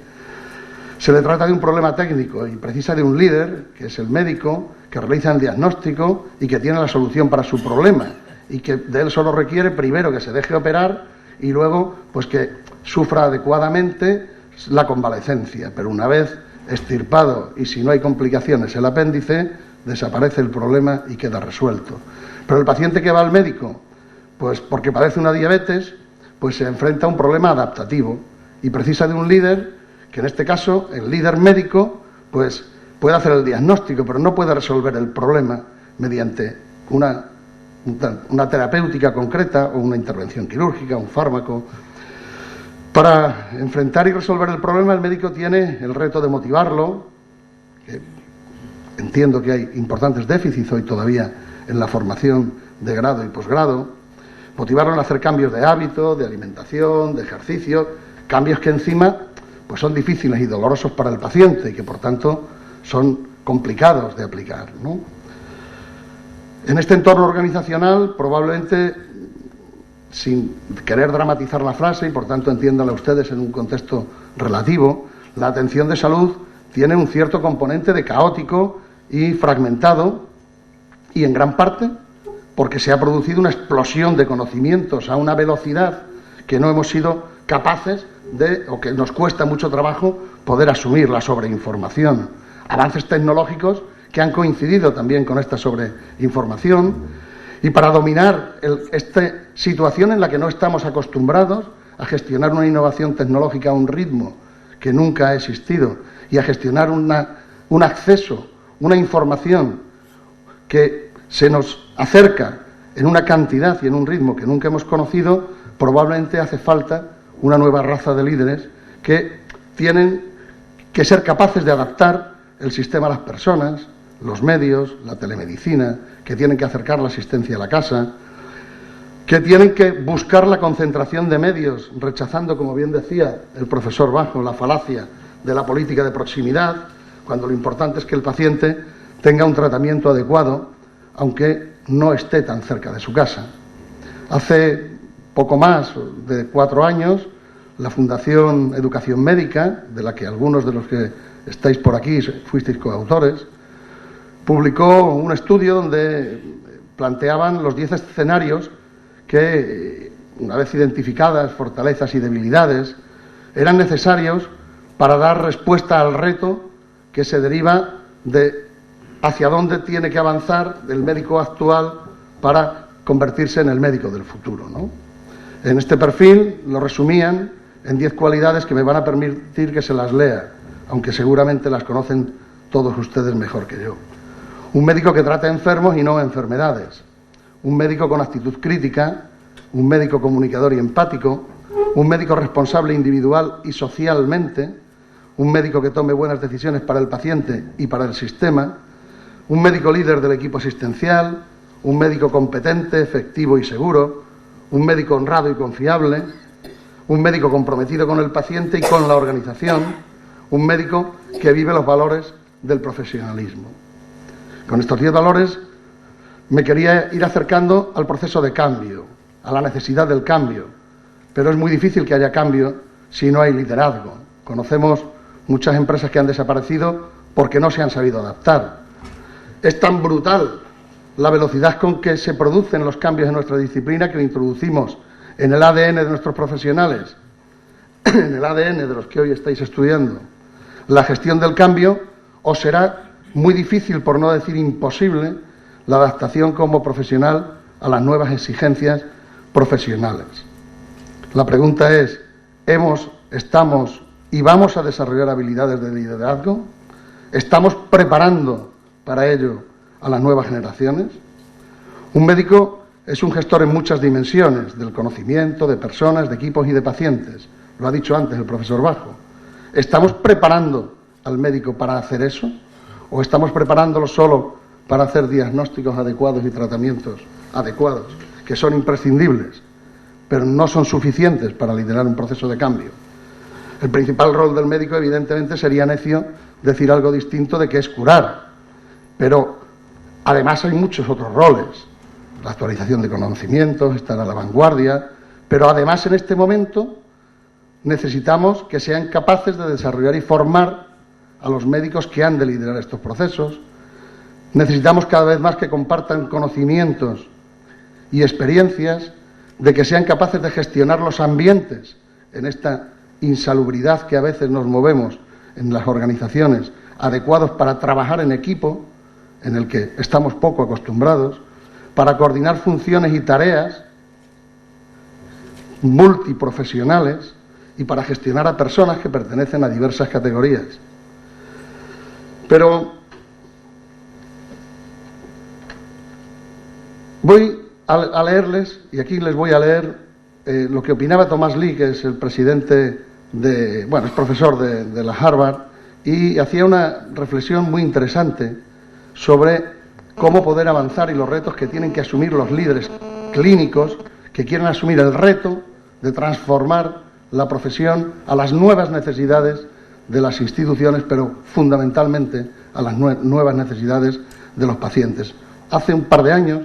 se le trata de un problema técnico y precisa de un líder, que es el médico, que realiza el diagnóstico y que tiene la solución para su problema, y que de él solo requiere primero que se deje operar y luego pues que sufra adecuadamente la convalecencia. Pero una vez extirpado y si no hay complicaciones el apéndice, desaparece el problema y queda resuelto. Pero el paciente que va al médico, pues porque padece una diabetes, pues se enfrenta a un problema adaptativo y precisa de un líder, que en este caso el líder médico pues puede hacer el diagnóstico, pero no puede resolver el problema mediante una terapéutica concreta o una intervención quirúrgica, un fármaco. Para enfrentar y resolver el problema, el médico tiene el reto de motivarlo, que entiendo que hay importantes déficits hoy todavía en la formación de grado y posgrado, motivarlo en hacer cambios de hábito, de alimentación, de ejercicio, cambios que encima pues son difíciles y dolorosos para el paciente y que por tanto son complicados de aplicar, ¿no? En este entorno organizacional, probablemente, sin querer dramatizar la frase y por tanto entiéndala ustedes en un contexto relativo, la atención de salud tiene un cierto componente de caótico y fragmentado, y en gran parte porque se ha producido una explosión de conocimientos a una velocidad que no hemos sido capaces de, o que nos cuesta mucho trabajo poder asumir, la sobreinformación. Avances tecnológicos que han coincidido también con esta sobreinformación, y para dominar esta situación en la que no estamos acostumbrados a gestionar una innovación tecnológica a un ritmo que nunca ha existido y a gestionar un acceso, una información que se nos acerca en una cantidad y en un ritmo que nunca hemos conocido, probablemente hace falta una nueva raza de líderes que tienen que ser capaces de adaptar el sistema a las personas, los medios, la telemedicina, que tienen que acercar la asistencia a la casa, que tienen que buscar la concentración de medios, rechazando, como bien decía el profesor Bajo, la falacia de la política de proximidad, cuando lo importante es que el paciente tenga un tratamiento adecuado, aunque no esté tan cerca de su casa. Hace poco más de 4 años, la Fundación Educación Médica, de la que algunos de los que estáis por aquí fuisteis coautores, publicó un estudio donde planteaban los 10 escenarios que una vez identificadas fortalezas y debilidades, eran necesarios para dar respuesta al reto que se deriva de hacia dónde tiene que avanzar el médico actual para convertirse en el médico del futuro, ¿no? En este perfil lo resumían en 10 cualidades que me van a permitir que se las lea, aunque seguramente las conocen todos ustedes mejor que yo. Un médico que trata enfermos y no enfermedades. Un médico con actitud crítica. Un médico comunicador y empático. Un médico responsable individual y socialmente. Un médico que tome buenas decisiones para el paciente y para el sistema. Un médico líder del equipo asistencial. Un médico competente, efectivo y seguro. Un médico honrado y confiable. Un médico comprometido con el paciente y con la organización. Un médico que vive los valores del profesionalismo. Con estos 10 valores me quería ir acercando al proceso de cambio, a la necesidad del cambio, pero es muy difícil que haya cambio si no hay liderazgo. Conocemos muchas empresas que han desaparecido porque no se han sabido adaptar. Es tan brutal la velocidad con que se producen los cambios en nuestra disciplina que lo introducimos en el ADN de nuestros profesionales, en el ADN de los que hoy estáis estudiando. La gestión del cambio os será muy difícil, por no decir imposible, la adaptación como profesional a las nuevas exigencias profesionales. La pregunta es, estamos y vamos a desarrollar habilidades de liderazgo? ¿Estamos preparando para ello a las nuevas generaciones? Un médico es un gestor en muchas dimensiones, del conocimiento, de personas, de equipos y de pacientes. Lo ha dicho antes el profesor Bajo. ¿Estamos preparando al médico para hacer eso? ¿O estamos preparándolo solo para hacer diagnósticos adecuados y tratamientos adecuados, que son imprescindibles, pero no son suficientes para liderar un proceso de cambio? El principal rol del médico, evidentemente, sería necio decir algo distinto de que es curar, pero además hay muchos otros roles. La actualización de conocimientos, estar a la vanguardia, pero además en este momento necesitamos que sean capaces de desarrollar y formar a los médicos que han de liderar estos procesos. Necesitamos cada vez más que compartan conocimientos y experiencias, de que sean capaces de gestionar los ambientes en esta insalubridad que a veces nos movemos en las organizaciones, adecuados para trabajar en equipo, en el que estamos poco acostumbrados, para coordinar funciones y tareas multiprofesionales y para gestionar a personas que pertenecen a diversas categorías. Pero voy a leerles, y aquí les voy a leer lo que opinaba Thomas Lee, que es el presidente es profesor de la Harvard, y hacía una reflexión muy interesante sobre cómo poder avanzar y los retos que tienen que asumir los líderes clínicos que quieren asumir el reto de transformar la profesión a las nuevas necesidades de las instituciones, pero fundamentalmente a las nuevas necesidades de los pacientes. Hace un par de años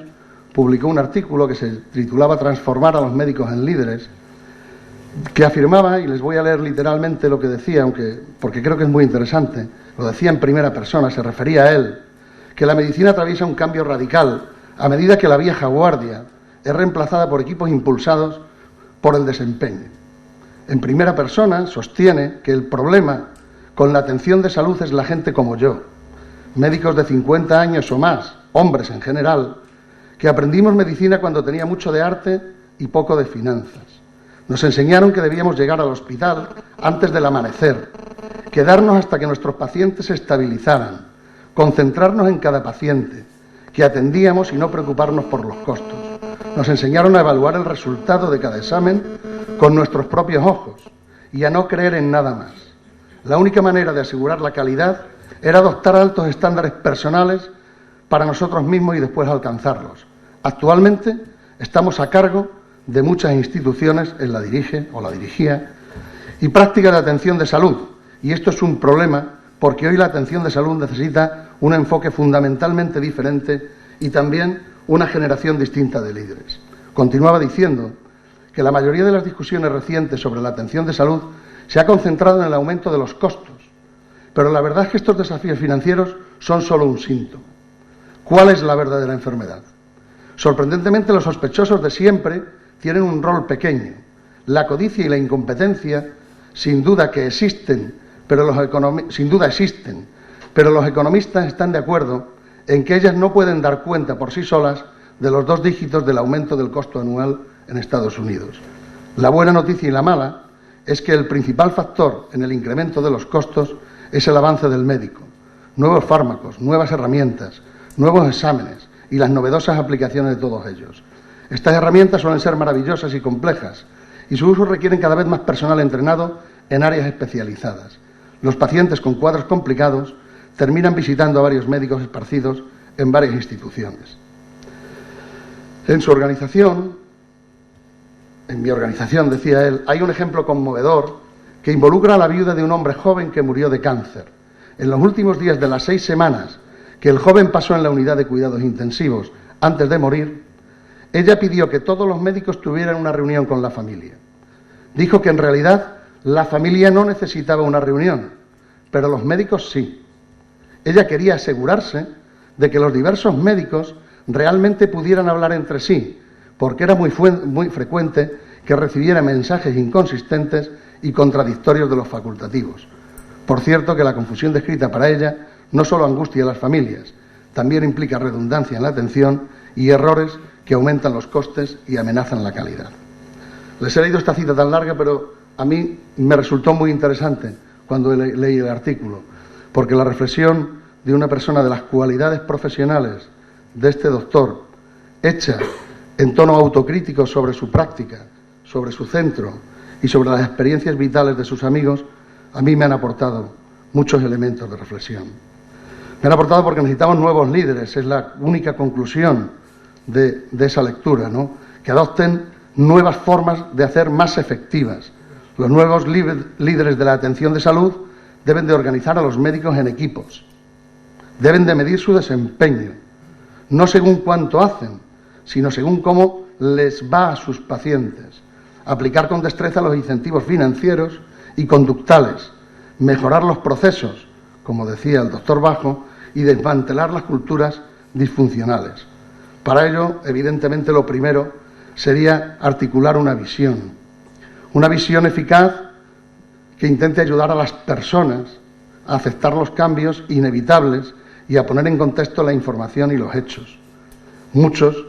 publicó un artículo que se titulaba Transformar a los médicos en líderes, que afirmaba, y les voy a leer literalmente lo que decía, porque creo que es muy interesante, lo decía en primera persona, se refería a él, que la medicina atraviesa un cambio radical a medida que la vieja guardia es reemplazada por equipos impulsados por el desempeño. En primera persona sostiene que el problema con la atención de salud es la gente como yo, médicos de 50 años o más, hombres en general, que aprendimos medicina cuando tenía mucho de arte y poco de finanzas. Nos enseñaron que debíamos llegar al hospital antes del amanecer, quedarnos hasta que nuestros pacientes se estabilizaran, concentrarnos en cada paciente, que atendíamos y no preocuparnos por los costos. Nos enseñaron a evaluar el resultado de cada examen con nuestros propios ojos y a no creer en nada más. La única manera de asegurar la calidad era adoptar altos estándares personales para nosotros mismos y después alcanzarlos. Actualmente estamos a cargo de muchas instituciones, él la dirige o la dirigía, y prácticas de atención de salud. Y esto es un problema porque hoy la atención de salud necesita un enfoque fundamentalmente diferente y también una generación distinta de líderes. Continuaba diciendo que la mayoría de las discusiones recientes sobre la atención de salud se ha concentrado en el aumento de los costos, pero la verdad es que estos desafíos financieros son solo un síntoma. ¿Cuál es la verdadera enfermedad? Sorprendentemente, los sospechosos de siempre tienen un rol pequeño. La codicia y la incompetencia, sin duda existen, pero los economistas están de acuerdo en que ellas no pueden dar cuenta por sí solas de los 2 dígitos del aumento del costo anual en Estados Unidos. La buena noticia y la mala es que el principal factor en el incremento de los costos es el avance del médico, nuevos fármacos, nuevas herramientas, nuevos exámenes y las novedosas aplicaciones de todos ellos. Estas herramientas suelen ser maravillosas y complejas y su uso requiere cada vez más personal entrenado en áreas especializadas. Los pacientes con cuadros complicados terminan visitando a varios médicos esparcidos en varias instituciones. En su organización, en mi organización, decía él, hay un ejemplo conmovedor que involucra a la viuda de un hombre joven que murió de cáncer. En los últimos días de las 6 semanas que el joven pasó en la unidad de cuidados intensivos antes de morir, ella pidió que todos los médicos tuvieran una reunión con la familia. Dijo que en realidad la familia no necesitaba una reunión, pero los médicos sí. Ella quería asegurarse de que los diversos médicos realmente pudieran hablar entre sí, porque era muy frecuente que recibiera mensajes inconsistentes y contradictorios de los facultativos. Por cierto, que la confusión descrita para ella no solo angustia a las familias, también implica redundancia en la atención y errores que aumentan los costes y amenazan la calidad. Les he leído esta cita tan larga, pero a mí me resultó muy interesante cuando leí el artículo, porque la reflexión de una persona de las cualidades profesionales de este doctor, hecha en tono autocrítico sobre su práctica, sobre su centro y sobre las experiencias vitales de sus amigos, a mí me han aportado muchos elementos de reflexión. Me han aportado porque necesitamos nuevos líderes, es la única conclusión de esa lectura, ¿no? Que adopten nuevas formas de hacer más efectivas. Los nuevos líderes de la atención de salud deben de organizar a los médicos en equipos, deben de medir su desempeño, no según cuánto hacen, sino según cómo les va a sus pacientes, aplicar con destreza los incentivos financieros y conductales, mejorar los procesos, como decía el doctor Bajo, y desmantelar las culturas disfuncionales. Para ello, evidentemente, lo primero sería articular una visión eficaz que intente ayudar a las personas a aceptar los cambios inevitables y a poner en contexto la información y los hechos. Muchos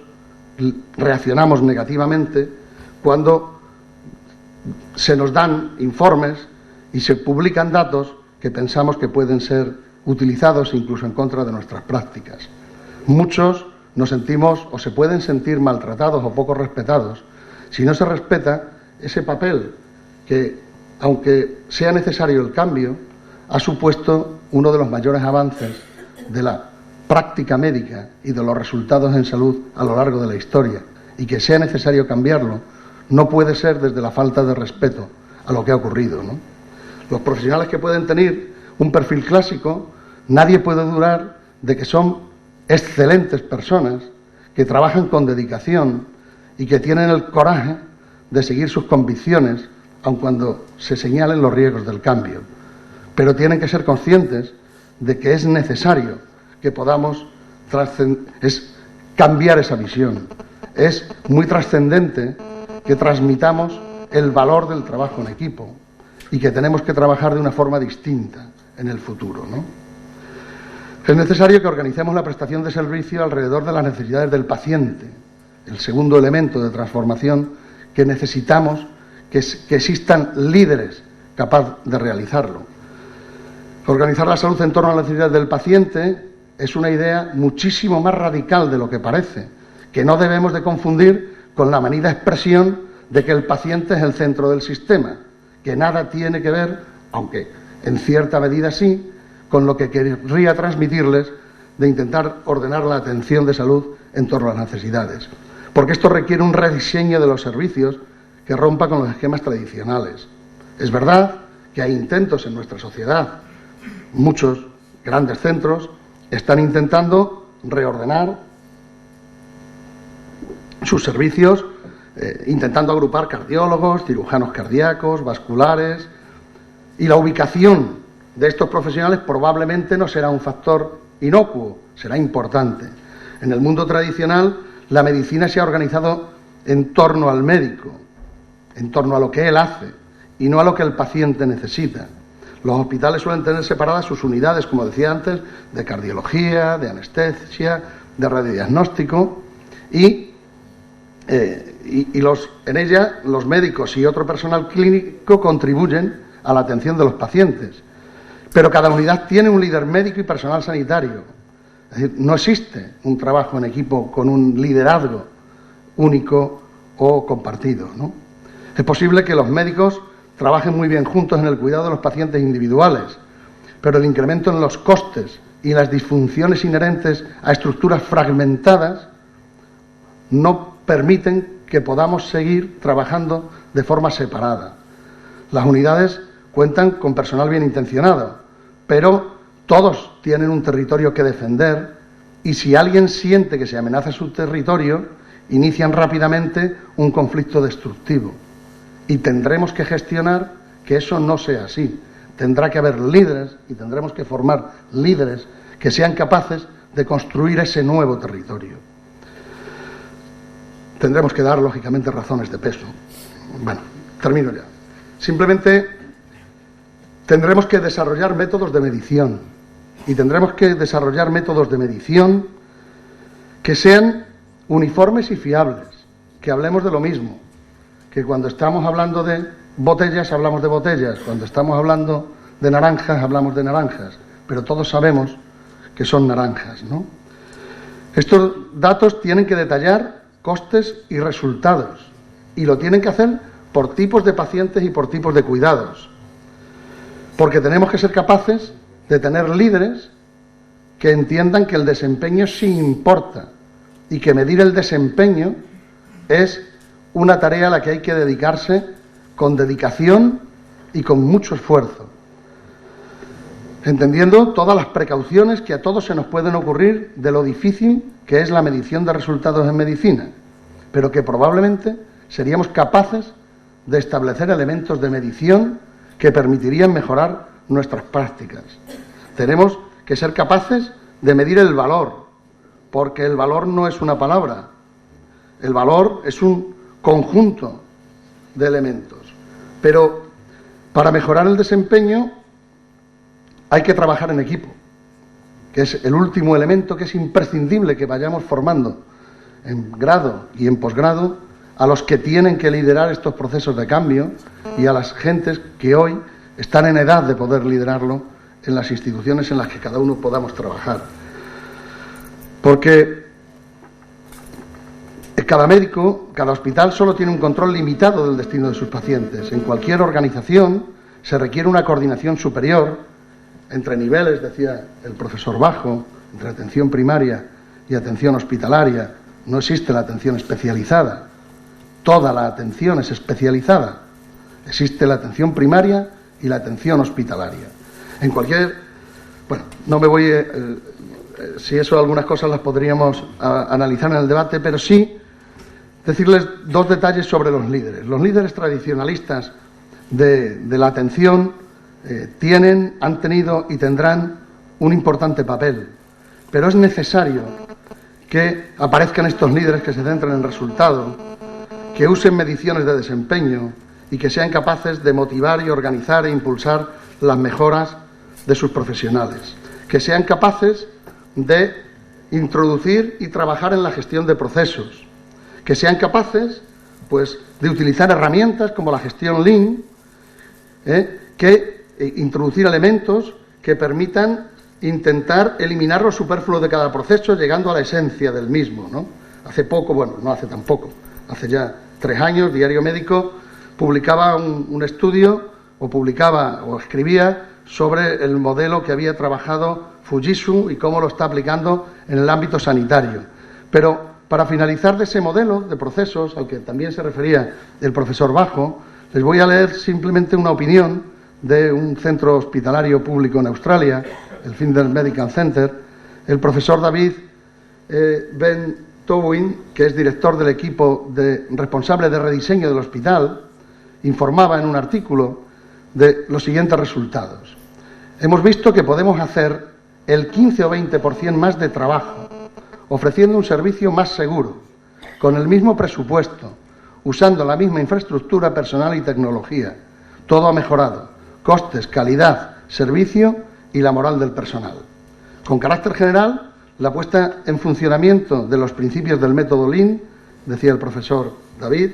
reaccionamos negativamente cuando se nos dan informes y se publican datos que pensamos que pueden ser utilizados incluso en contra de nuestras prácticas. Muchos nos sentimos o se pueden sentir maltratados o poco respetados si no se respeta ese papel que, aunque sea necesario el cambio, ha supuesto uno de los mayores avances de la práctica médica y de los resultados en salud a lo largo de la historia, y que sea necesario cambiarlo no puede ser desde la falta de respeto a lo que ha ocurrido, ¿no? Los profesionales que pueden tener un perfil clásico, nadie puede dudar de que son excelentes personas que trabajan con dedicación y que tienen el coraje de seguir sus convicciones, aun cuando se señalen los riesgos del cambio. Pero tienen que ser conscientes de que es necesario que podamos cambiar esa visión. Es muy trascendente que transmitamos el valor del trabajo en equipo y que tenemos que trabajar de una forma distinta en el futuro, ¿no? Es necesario que organicemos la prestación de servicio alrededor de las necesidades del paciente, el segundo elemento de transformación que necesitamos, que existan líderes capaces de realizarlo. Organizar la salud en torno a las necesidades del paciente es una idea muchísimo más radical de lo que parece, que no debemos de confundir con la manida expresión de que el paciente es el centro del sistema, que nada tiene que ver, aunque en cierta medida sí, con lo que querría transmitirles de intentar ordenar la atención de salud en torno a las necesidades. Porque esto requiere un rediseño de los servicios que rompa con los esquemas tradicionales. Es verdad que hay intentos en nuestra sociedad. Muchos grandes centros están intentando reordenar sus servicios, intentando agrupar cardiólogos, cirujanos cardíacos, vasculares, y la ubicación de estos profesionales probablemente no será un factor inocuo, será importante. En el mundo tradicional, la medicina se ha organizado en torno al médico, en torno a lo que él hace y no a lo que el paciente necesita. Los hospitales suelen tener separadas sus unidades, como decía antes, de cardiología, de anestesia, de radiodiagnóstico en ella los médicos y otro personal clínico contribuyen a la atención de los pacientes. Pero cada unidad tiene un líder médico y personal sanitario. Es decir, no existe un trabajo en equipo con un liderazgo único o compartido, ¿no? Es posible que los médicos trabajen muy bien juntos en el cuidado de los pacientes individuales, pero el incremento en los costes y las disfunciones inherentes a estructuras fragmentadas no permiten que podamos seguir trabajando de forma separada. Las unidades cuentan con personal bien intencionado, pero todos tienen un territorio que defender y si alguien siente que se amenaza su territorio, inician rápidamente un conflicto destructivo. Y tendremos que gestionar que eso no sea así. Tendrá que haber líderes y tendremos que formar líderes que sean capaces de construir ese nuevo territorio. Tendremos que dar, lógicamente, razones de peso. Bueno, termino ya. Simplemente tendremos que desarrollar métodos de medición y tendremos que desarrollar métodos de medición que sean uniformes y fiables, que hablemos de lo mismo, que cuando estamos hablando de botellas hablamos de botellas, cuando estamos hablando de naranjas hablamos de naranjas, pero todos sabemos que son naranjas, ¿no? Estos datos tienen que detallar costes y resultados y lo tienen que hacer por tipos de pacientes y por tipos de cuidados, porque tenemos que ser capaces de tener líderes que entiendan que el desempeño sí importa y que medir el desempeño es una tarea a la que hay que dedicarse con dedicación y con mucho esfuerzo, entendiendo todas las precauciones que a todos se nos pueden ocurrir de lo difícil que es la medición de resultados en medicina, pero que probablemente seríamos capaces de establecer elementos de medición que permitirían mejorar nuestras prácticas. Tenemos que ser capaces de medir el valor, porque el valor no es una palabra, el valor es un conjunto de elementos. Pero para mejorar el desempeño hay que trabajar en equipo, que es el último elemento que es imprescindible que vayamos formando en grado y en posgrado a los que tienen que liderar estos procesos de cambio y a las gentes que hoy están en edad de poder liderarlo en las instituciones en las que cada uno podamos trabajar. Porque cada médico, cada hospital solo tiene un control limitado del destino de sus pacientes. En cualquier organización se requiere una coordinación superior entre niveles, decía el profesor Bajo, entre atención primaria y atención hospitalaria. No existe la atención especializada. Toda la atención es especializada. Existe la atención primaria y la atención hospitalaria. En cualquier... Bueno, no me voy... si eso, algunas cosas las podríamos analizar en el debate, pero sí decirles dos detalles sobre los líderes. Los líderes tradicionalistas de la atención han tenido y tendrán un importante papel, pero es necesario que aparezcan estos líderes que se centren en resultados, que usen mediciones de desempeño y que sean capaces de motivar y organizar e impulsar las mejoras de sus profesionales, que sean capaces de introducir y trabajar en la gestión de procesos, que sean capaces, pues, de utilizar herramientas como la gestión Lean, que introducir elementos que permitan intentar eliminar lo superfluo de cada proceso, llegando a la esencia del mismo, ¿no? Hace poco, bueno, no hace tampoco, hace ya 3 años, Diario Médico publicaba un estudio, o escribía sobre el modelo que había trabajado Fujitsu y cómo lo está aplicando en el ámbito sanitario. Pero para finalizar de ese modelo de procesos, al que también se refería el profesor Bajo, les voy a leer simplemente una opinión de un centro hospitalario público en Australia, el Flinders Medical Center. El profesor David Ben Towin, que es director del equipo responsable de rediseño del hospital, informaba en un artículo de los siguientes resultados. Hemos visto que podemos hacer el 15 o 20% más de trabajo, ofreciendo un servicio más seguro, con el mismo presupuesto, usando la misma infraestructura personal y tecnología. Todo ha mejorado: costes, calidad, servicio y la moral del personal. Con carácter general, la puesta en funcionamiento de los principios del método Lean, decía el profesor David,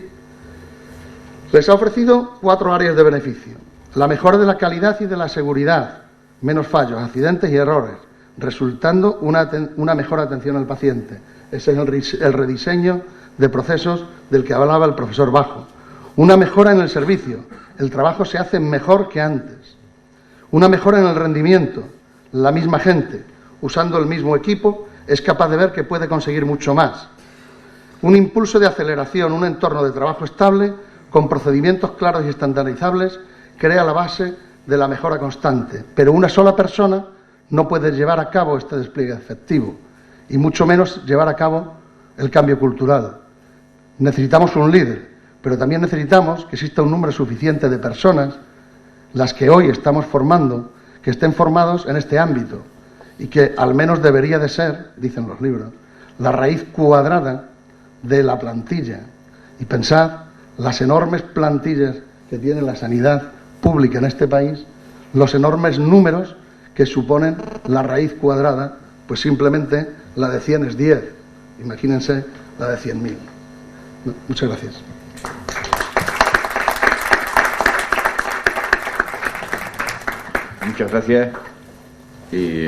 les ha ofrecido 4 áreas de beneficio: la mejora de la calidad y de la seguridad, menos fallos, accidentes y errores, resultando una mejor atención al paciente. Ese es el rediseño de procesos del que hablaba el profesor Bajo. Una mejora en el servicio: el trabajo se hace mejor que antes. Una mejora en el rendimiento: la misma gente, usando el mismo equipo, es capaz de ver que puede conseguir mucho más. Un impulso de aceleración, un entorno de trabajo estable, con procedimientos claros y estandarizables, crea la base de la mejora constante. Pero una sola persona no puede llevar a cabo este despliegue efectivo, y mucho menos llevar a cabo el cambio cultural. Necesitamos un líder, pero también necesitamos que exista un número suficiente de personas, las que hoy estamos formando, que estén formados en este ámbito, y que al menos debería de ser, dicen los libros, la raíz cuadrada de la plantilla. Y pensad las enormes plantillas que tiene la sanidad pública en este país, los enormes números que suponen la raíz cuadrada, pues simplemente la de 100 es 10. Imagínense la de 100.000. Muchas gracias. Muchas gracias. Y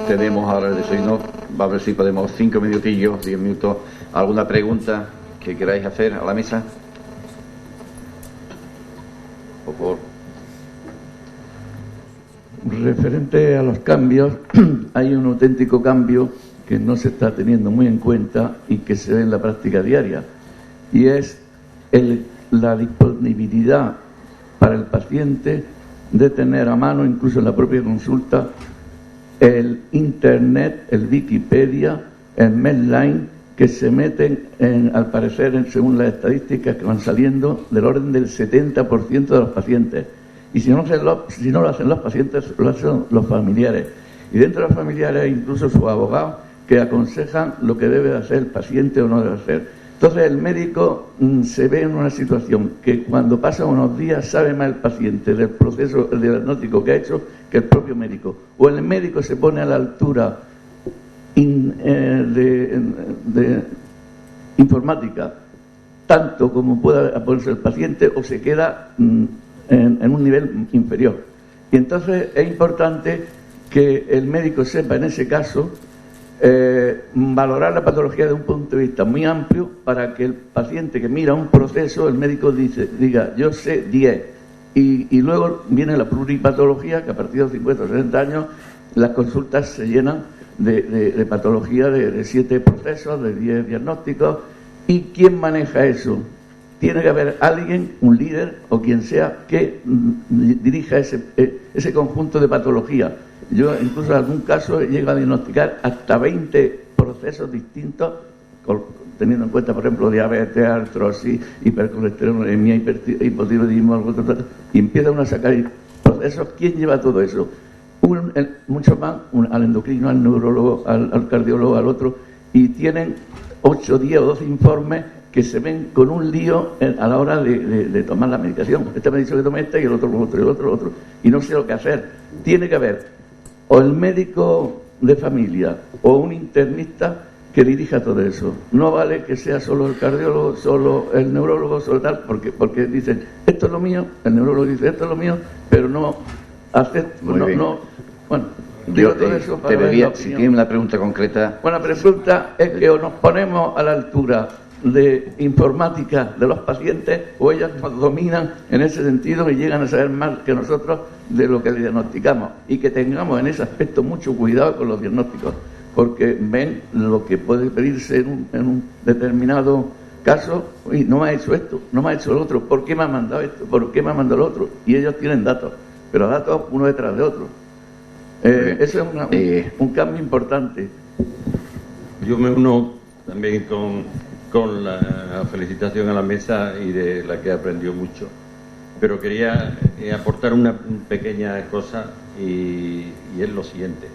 tenemos ahora el desayuno. Va a ver si podemos 5 minutillos, 10 minutos. ¿Alguna pregunta que queráis hacer a la mesa? Por favor. Referente a los cambios, hay un auténtico cambio que no se está teniendo muy en cuenta y que se ve en la práctica diaria, y es la disponibilidad para el paciente de tener a mano, incluso en la propia consulta, el Internet, el Wikipedia, el Medline, que se meten, al parecer, según las estadísticas que van saliendo, del orden del 70% de los pacientes. Y si no lo hacen los pacientes, lo hacen los familiares. Y dentro de los familiares hay incluso sus abogados que aconsejan lo que debe hacer el paciente o no debe hacer. Entonces el médico se ve en una situación que cuando pasan unos días sabe más el paciente del proceso del diagnóstico que ha hecho que el propio médico. O el médico se pone a la altura de informática tanto como pueda ponerse el paciente, o se queda en un nivel inferior. Y entonces es importante que el médico sepa en ese caso valorar la patología de un punto de vista muy amplio, para que el paciente que mira un proceso, el médico diga yo sé 10, y luego viene la pluripatología, que a partir de los 50 o 60 años las consultas se llenan de patología de 7 procesos, de 10 diagnósticos. ¿Y quién maneja eso? Tiene que haber alguien, un líder o quien sea, que dirija ese conjunto de patología. Yo incluso en algún caso he llegado a diagnosticar hasta 20 procesos distintos, teniendo en cuenta, por ejemplo, diabetes, artrosis, hipercolesterolemia, hipotiroidismo, y empieza uno a sacar procesos. ¿Quién lleva todo eso? Mucho más, al endocrino, al neurólogo, al cardiólogo, al otro, y tienen 8, 10 o 12 informes que se ven con un lío a la hora de tomar la medicación. Este me ha dicho que tome esta y el otro, y el otro, y no sé lo que hacer. Tiene que haber o el médico de familia o un internista que dirija todo eso. No vale que sea solo el cardiólogo, solo el neurólogo, solo tal, porque dicen esto es lo mío, el neurólogo dice esto es lo mío, pero no hace, bueno, digo todo eso para ver la opinión. Si tiene una pregunta concreta. Bueno, la pregunta es que o nos ponemos a la altura de informática de los pacientes, o ellos nos dominan en ese sentido y llegan a saber más que nosotros de lo que le diagnosticamos, y que tengamos en ese aspecto mucho cuidado con los diagnósticos, porque ven lo que puede pedirse en un determinado caso. Y no me ha hecho esto, no me ha hecho lo otro, ¿por qué me ha mandado esto? ¿Por qué me ha mandado lo otro? Y ellos tienen datos, pero datos uno detrás de otro. Eso es un cambio importante. Yo me uno también con la felicitación a la mesa, y de la que aprendió mucho, pero quería aportar una pequeña cosa, y es lo siguiente.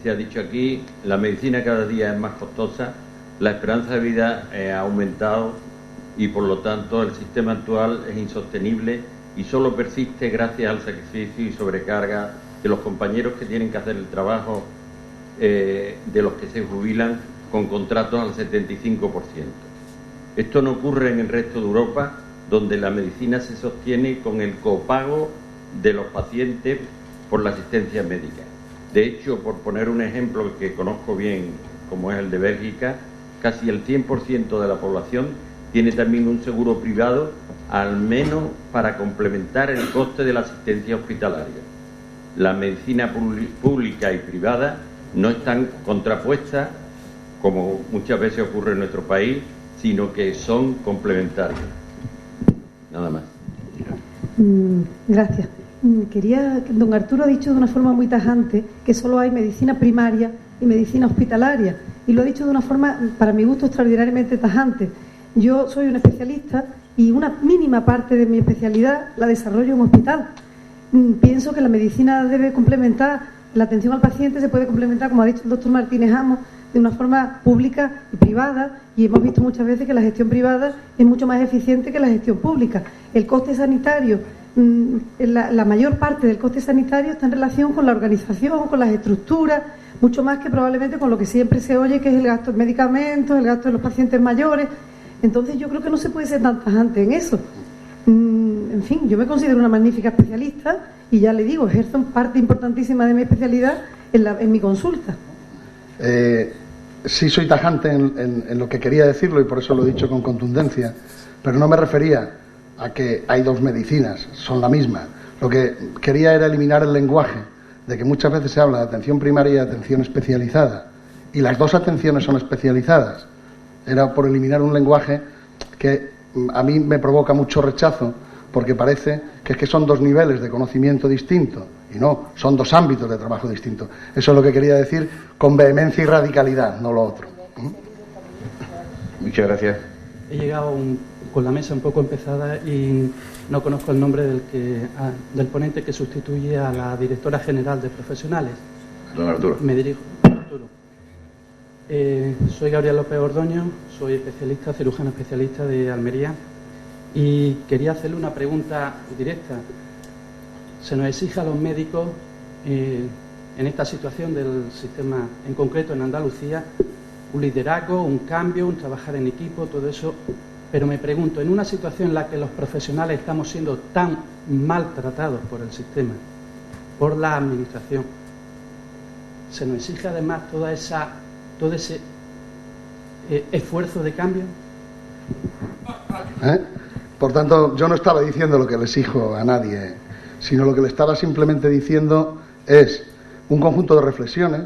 Se ha dicho aquí, la medicina cada día es más costosa, la esperanza de vida ha aumentado y por lo tanto el sistema actual es insostenible y solo persiste gracias al sacrificio y sobrecarga de los compañeros que tienen que hacer el trabajo de los que se jubilan con contratos al 75%. Esto no ocurre en el resto de Europa, donde la medicina se sostiene con el copago de los pacientes por la asistencia médica. De hecho, por poner un ejemplo que conozco bien, como es el de Bélgica, casi el 100% de la población tiene también un seguro privado, al menos para complementar el coste de la asistencia hospitalaria. La medicina pública y privada no están contrapuestas, como muchas veces ocurre en nuestro país, sino que son complementarias. Nada más. Gracias. Don Arturo ha dicho de una forma muy tajante que solo hay medicina primaria y medicina hospitalaria, y lo ha dicho de una forma, para mi gusto, extraordinariamente tajante. Yo soy una especialista y una mínima parte de mi especialidad la desarrollo en un hospital. Pienso que la medicina debe complementar, la atención al paciente se puede complementar, como ha dicho el doctor Martínez Amos, de una forma pública y privada, y hemos visto muchas veces que la gestión privada es mucho más eficiente que la gestión pública. El coste sanitario, la mayor parte del coste sanitario está en relación con la organización, con las estructuras, mucho más que probablemente con lo que siempre se oye, que es el gasto en medicamentos, el gasto de los pacientes mayores. Entonces yo creo que no se puede ser tan tajante en eso. En fin, yo me considero una magnífica especialista y ya le digo, ejerzo parte importantísima de mi especialidad en mi consulta. Sí soy tajante en lo que quería decirlo y por eso lo he dicho con contundencia, pero no me refería a que hay dos medicinas, son la misma. Lo que quería era eliminar el lenguaje de que muchas veces se habla de atención primaria y de atención especializada, y las dos atenciones son especializadas. Era por eliminar un lenguaje que a mí me provoca mucho rechazo, porque parece que es que son dos niveles de conocimiento distintos, y no, son dos ámbitos de trabajo distintos. Eso es lo que quería decir con vehemencia y radicalidad, no lo otro. Muchas gracias. He llegado con la mesa un poco empezada y no conozco el nombre del ponente que sustituye a la directora general de profesionales. Don Arturo. Me dirijo a Arturo. Soy Gabriel López Ordoño, soy especialista, cirujano especialista de Almería, y quería hacerle una pregunta directa. Se nos exige a los médicos, en esta situación del sistema, en concreto en Andalucía, un liderazgo, un cambio, un trabajar en equipo, todo eso. Pero me pregunto, en una situación en la que los profesionales estamos siendo tan maltratados por el sistema, por la administración, ¿se nos exige además todo ese esfuerzo de cambio? Por tanto, yo no estaba diciendo lo que le exijo a nadie, sino lo que le estaba simplemente diciendo es un conjunto de reflexiones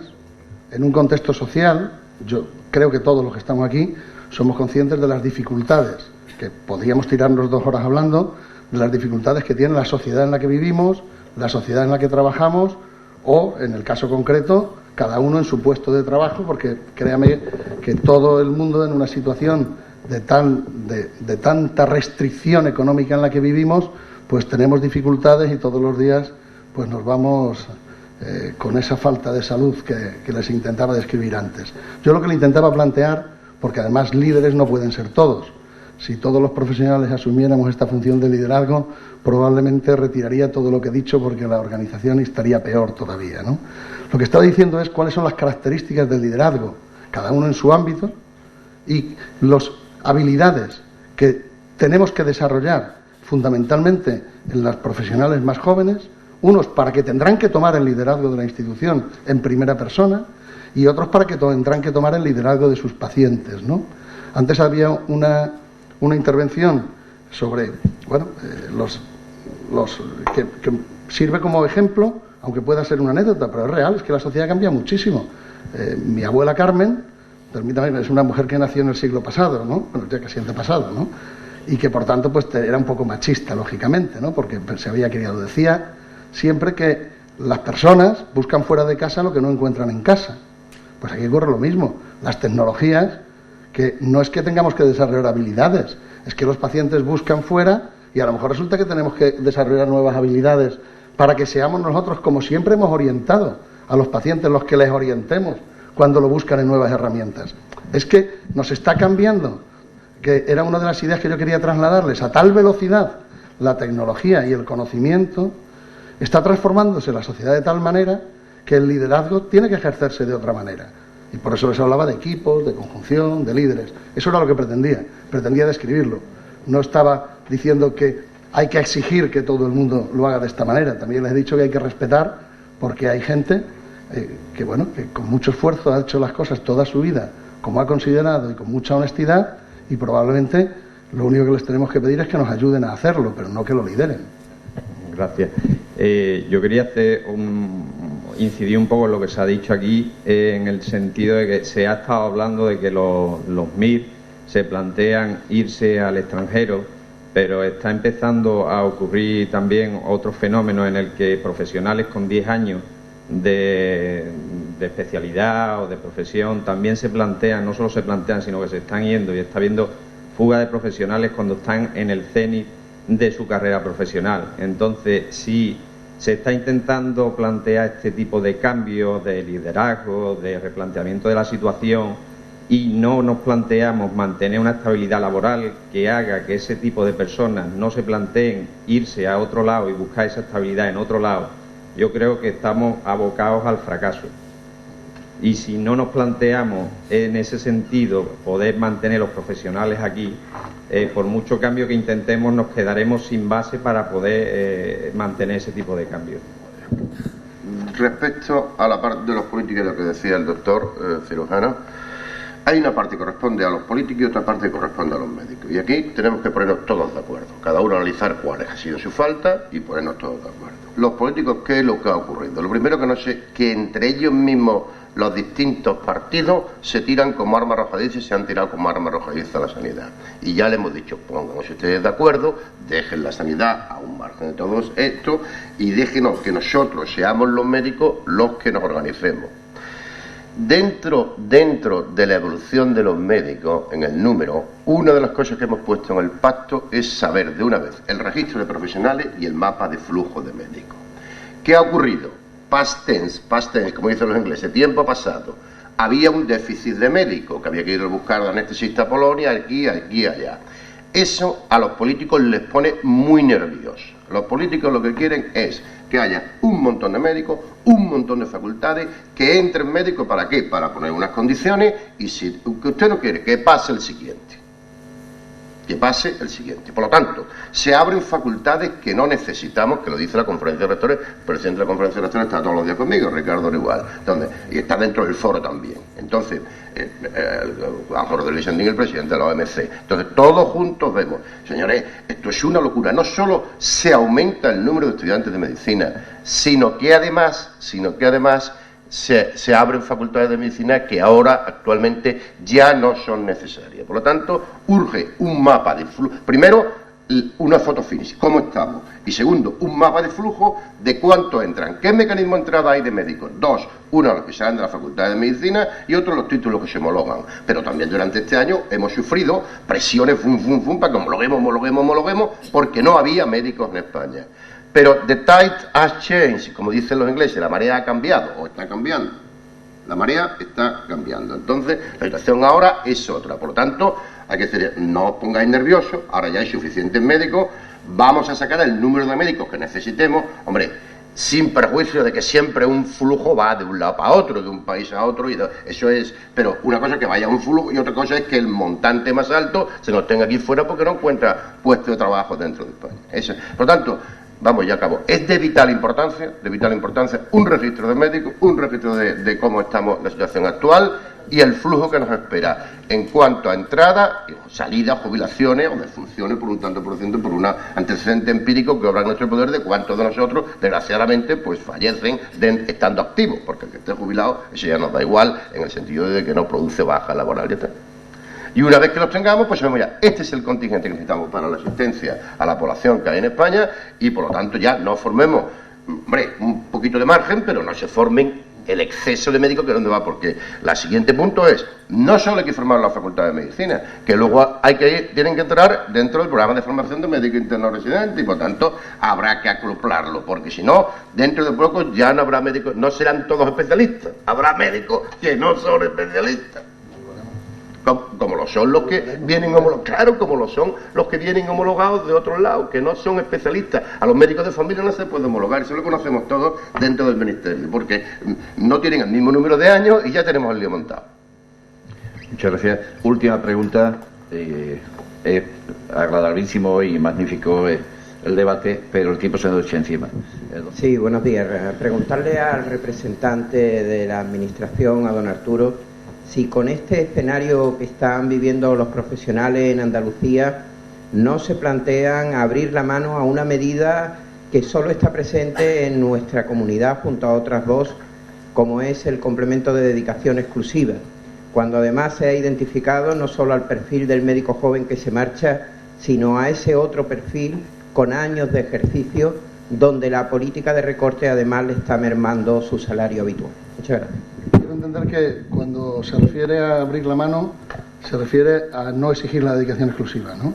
en un contexto social. Yo creo que todos los que estamos aquí somos conscientes de las dificultades, que podríamos tirarnos 2 horas hablando, de las dificultades que tiene la sociedad en la que vivimos, la sociedad en la que trabajamos, o, en el caso concreto, cada uno en su puesto de trabajo, porque créame que todo el mundo en una situación de tanta restricción económica en la que vivimos, pues tenemos dificultades y todos los días pues nos vamos con esa falta de salud que les intentaba describir antes. Yo lo que le intentaba plantear, porque además líderes no pueden ser todos, si todos los profesionales asumiéramos esta función de liderazgo, probablemente retiraría todo lo que he dicho, porque la organización estaría peor todavía, ¿no? Lo que estaba diciendo es cuáles son las características del liderazgo, cada uno en su ámbito, y las habilidades que tenemos que desarrollar fundamentalmente en las profesionales más jóvenes, unos para que tendrán que tomar el liderazgo de la institución en primera persona y otros para que tendrán que tomar el liderazgo de sus pacientes, ¿no? Antes había una intervención sobre, bueno, que sirve como ejemplo, aunque pueda ser una anécdota, pero es real, es que la sociedad cambia muchísimo. Mi abuela Carmen, permítame, es una mujer que nació en el siglo pasado, ¿no? Bueno, ya casi antepasado, ¿no? Y que por tanto pues era un poco machista, lógicamente, ¿no? Porque se había criado, decía siempre que las personas buscan fuera de casa lo que no encuentran en casa. Pues aquí ocurre lo mismo. Las tecnologías, que no es que tengamos que desarrollar habilidades, es que los pacientes buscan fuera y a lo mejor resulta que tenemos que desarrollar nuevas habilidades para que seamos nosotros, como siempre hemos orientado a los pacientes, los que les orientemos cuando lo buscan en nuevas herramientas. es que nos está cambiando, que era una de las ideas que yo quería trasladarles, a tal velocidad la tecnología y el conocimiento, está transformándose la sociedad de tal manera que el liderazgo tiene que ejercerse de otra manera. Y por eso les hablaba de equipos, de conjunción, de líderes. Eso era lo que pretendía describirlo. No estaba diciendo que hay que exigir que todo el mundo lo haga de esta manera. También les he dicho que hay que respetar, porque hay gente que con mucho esfuerzo ha hecho las cosas toda su vida como ha considerado y con mucha honestidad, y probablemente lo único que les tenemos que pedir es que nos ayuden a hacerlo, pero no que lo lideren. Gracias. Yo quería incidir un poco en lo que se ha dicho aquí, en el sentido de que se ha estado hablando de que los MIR se plantean irse al extranjero, pero está empezando a ocurrir también otro fenómeno en el que profesionales con 10 años de especialidad o de profesión también se plantean, no solo se plantean, sino que se están yendo, y está habiendo fuga de profesionales cuando están en el cenit de su carrera profesional. Entonces, si se está intentando plantear este tipo de cambios de liderazgo, de replanteamiento de la situación, y no nos planteamos mantener una estabilidad laboral que haga que ese tipo de personas no se planteen irse a otro lado y buscar esa estabilidad en otro lado, yo creo que estamos abocados al fracaso. Y si no nos planteamos en ese sentido poder mantener los profesionales aquí, por mucho cambio que intentemos, nos quedaremos sin base para poder mantener ese tipo de cambios. Respecto a la parte de los políticos, lo que decía el doctor cirujano, hay una parte que corresponde a los políticos y otra parte que corresponde a los médicos. Y aquí tenemos que ponernos todos de acuerdo, cada uno analizar cuál ha sido su falta y ponernos todos de acuerdo. Los políticos, ¿qué es lo que ha ocurrido? Lo primero que no sé, que entre ellos mismos los distintos partidos se tiran como arma arrojadiza y se han tirado como arma arrojadiza a la sanidad. Y ya le hemos dicho, pónganse ustedes de acuerdo, dejen la sanidad a un margen de todo esto y déjenos que nosotros seamos los médicos los que nos organicemos. Dentro de la evolución de los médicos, en el número, una de las cosas que hemos puesto en el pacto es saber de una vez el registro de profesionales y el mapa de flujo de médicos. ¿Qué ha ocurrido? Past tense, como dicen los ingleses, tiempo pasado. Había un déficit de médicos que había que ir a buscar de anestesista a Polonia, aquí, allá. Eso a los políticos les pone muy nerviosos. Los políticos lo que quieren es que haya un montón de médicos, un montón de facultades, que entren médicos, ¿para qué? Para poner unas condiciones, y si que usted no quiere, que pase el siguiente. Que pase el siguiente. Por lo tanto, se abren facultades que no necesitamos, que lo dice la conferencia de rectores. El presidente de la conferencia de rectores está todos los días conmigo, Ricardo Igual, y está dentro del foro también. Entonces, Ángel de Lisandín, el presidente de la OMC. Entonces, todos juntos vemos, señores, esto es una locura. No solo se aumenta el número de estudiantes de medicina, sino que además se abren facultades de medicina que ahora actualmente ya no son necesarias. Por lo tanto, urge un mapa de flujo. Primero, una foto finish, cómo estamos. Y segundo, un mapa de flujo de cuánto entran. ¿Qué mecanismo de entrada hay de médicos? Dos, uno los que salen de la facultad de medicina y otro los títulos que se homologan. Pero también durante este año hemos sufrido presiones para que homologuemos, porque no había médicos en España. Pero the tide has changed, como dicen los ingleses, la marea ha cambiado, o está cambiando. La marea está cambiando. Entonces, la situación ahora es otra. Por lo tanto, hay que decir, no os pongáis nerviosos, ahora ya hay suficientes médicos, vamos a sacar el número de médicos que necesitemos, hombre, sin perjuicio de que siempre un flujo va de un lado para otro, de un país a otro, y eso es, pero una cosa es que vaya un flujo y otra cosa es que el montante más alto se nos tenga aquí fuera porque no encuentra puesto de trabajo dentro de España. Por lo tanto, vamos, ya acabo. Es de vital importancia un registro de médicos, un registro de cómo estamos, la situación actual y el flujo que nos espera en cuanto a entrada, salida, jubilaciones o defunciones por un tanto por ciento, por un antecedente empírico que obra en nuestro poder de cuántos de nosotros, desgraciadamente, pues fallecen estando activos, porque el que esté jubilado, eso ya nos da igual en el sentido de que no produce baja laboral, ya está. Y una vez que los tengamos, pues vemos ya, este es el contingente que necesitamos para la asistencia a la población que hay en España y por lo tanto ya no formemos, hombre, un poquito de margen, pero no se formen el exceso de médicos que es donde va, porque el siguiente punto es, no solo hay que formar la facultad de medicina, que luego tienen que entrar dentro del programa de formación de médico interno residente y por tanto habrá que acoplarlo, porque si no, dentro de poco ya no habrá médicos, no serán todos especialistas, habrá médicos que no son especialistas. como lo son los que vienen homologados, claro, como lo son los que vienen homologados de otros lados, que no son especialistas. A los médicos de familia no se puede homologar, eso lo conocemos todos dentro del ministerio, porque no tienen el mismo número de años y ya tenemos el lío montado. Muchas gracias. Última pregunta. Es agradabilísimo y magnífico el debate, pero el tiempo se nos echa encima. Sí, buenos días. Preguntarle al representante de la Administración, a don Arturo, si con este escenario que están viviendo los profesionales en Andalucía no se plantean abrir la mano a una medida que solo está presente en nuestra comunidad junto a otras dos, como es el complemento de dedicación exclusiva, cuando además se ha identificado no solo al perfil del médico joven que se marcha, sino a ese otro perfil con años de ejercicio, donde la política de recorte además le está mermando su salario habitual. Muchas gracias. Quiero entender que cuando se refiere a abrir la mano, se refiere a no exigir la dedicación exclusiva, ¿no?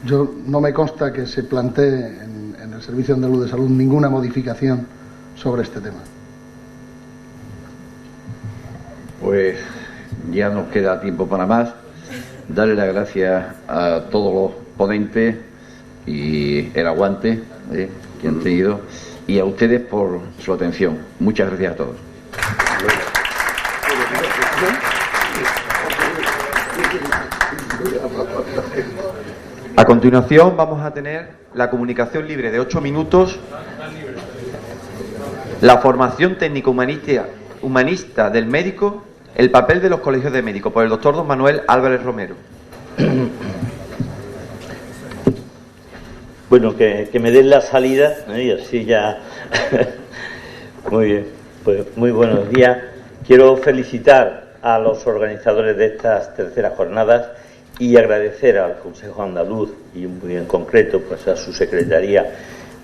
Yo no me consta que se plantee en el Servicio Andaluz de Salud ninguna modificación sobre este tema. Pues ya nos queda tiempo para más. Darle las gracias a todos los ponentes y el aguante que han tenido, y a ustedes por su atención. Muchas gracias a todos. A continuación vamos a tener la comunicación libre de 8 minutos, la formación técnico humanista del médico, el papel de los colegios de médicos, por el doctor don Manuel Álvarez Romero. Bueno, que me den la salida, y así ya. Muy bien, pues muy buenos días. Quiero felicitar a los organizadores de estas terceras jornadas y agradecer al Consejo Andaluz y muy en concreto pues a su secretaría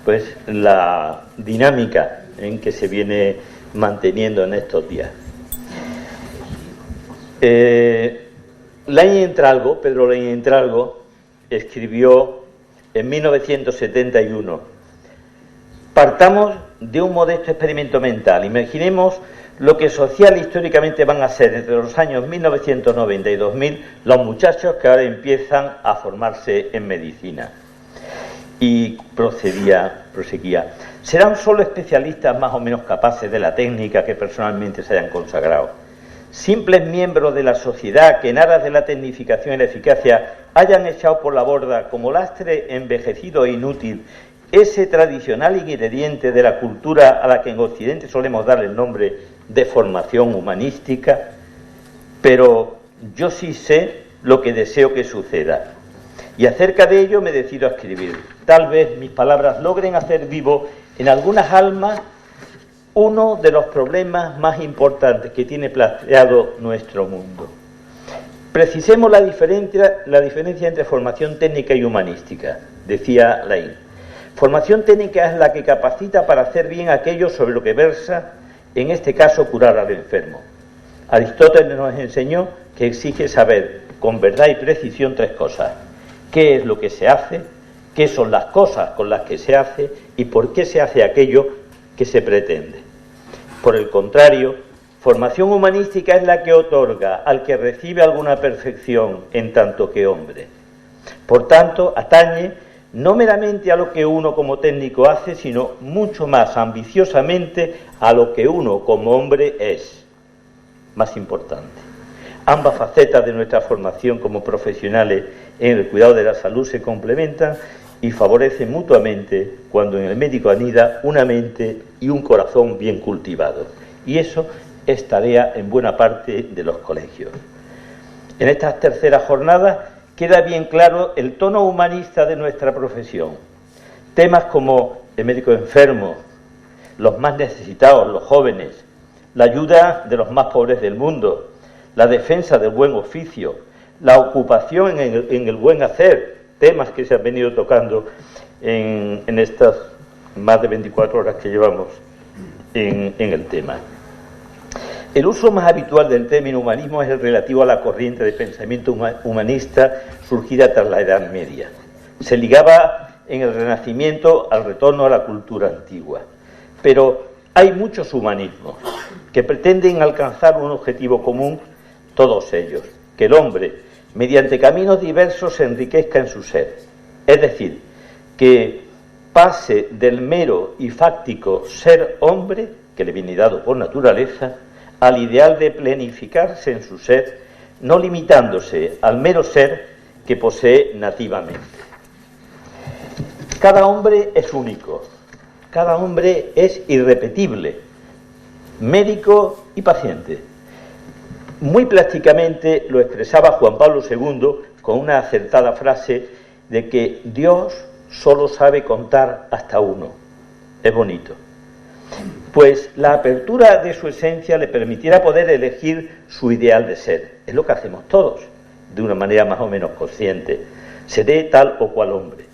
pues la dinámica en que se viene manteniendo en estos días. Pedro Laín Entralgo escribió en 1971: partamos de un modesto experimento mental. Imaginemos lo que social e históricamente van a ser entre los años 1990 y 2000 los muchachos que ahora empiezan a formarse en medicina. Y proseguía: serán solo especialistas más o menos capaces de la técnica que personalmente se hayan consagrado, simples miembros de la sociedad que en aras de la tecnificación y la eficacia hayan echado por la borda como lastre envejecido e inútil ese tradicional ingrediente de la cultura a la que en Occidente solemos darle el nombre de formación humanística. Pero yo sí sé lo que deseo que suceda, y acerca de ello me decido a escribir. Tal vez mis palabras logren hacer vivo en algunas almas uno de los problemas más importantes que tiene planteado nuestro mundo. Precisemos la diferencia entre formación técnica y humanística, decía Laín. Formación técnica es la que capacita para hacer bien aquello sobre lo que versa, en este caso curar al enfermo. Aristóteles nos enseñó que exige saber con verdad y precisión tres cosas: qué es lo que se hace, qué son las cosas con las que se hace y por qué se hace aquello que se pretende. Por el contrario, formación humanística es la que otorga al que recibe alguna perfección en tanto que hombre. Por tanto, atañe no meramente a lo que uno como técnico hace, sino mucho más ambiciosamente a lo que uno como hombre es. Más importante, ambas facetas de nuestra formación como profesionales en el cuidado de la salud se complementan y favorecen mutuamente cuando en el médico anida una mente y un corazón bien cultivados. Y eso es tarea en buena parte de los colegios. En estas terceras jornadas queda bien claro el tono humanista de nuestra profesión. Temas como el médico enfermo, los más necesitados, los jóvenes, la ayuda de los más pobres del mundo, la defensa del buen oficio, la ocupación en el buen hacer, temas que se han venido tocando en estas más de 24 horas que llevamos en el tema. El uso más habitual del término humanismo es el relativo a la corriente de pensamiento humanista surgida tras la Edad Media. Se ligaba en el Renacimiento al retorno a la cultura antigua. Pero hay muchos humanismos que pretenden alcanzar un objetivo común, todos ellos, que el hombre, mediante caminos diversos, se enriquezca en su ser. Es decir, que pase del mero y fáctico ser hombre, que le viene dado por naturaleza, al ideal de plenificarse en su ser, no limitándose al mero ser que posee nativamente. Cada hombre es único, cada hombre es irrepetible, médico y paciente. Muy plásticamente lo expresaba Juan Pablo II con una acertada frase de que Dios solo sabe contar hasta uno. Es bonito. Pues la apertura de su esencia le permitiera poder elegir su ideal de ser. Es lo que hacemos todos, de una manera más o menos consciente. Seré tal o cual hombre.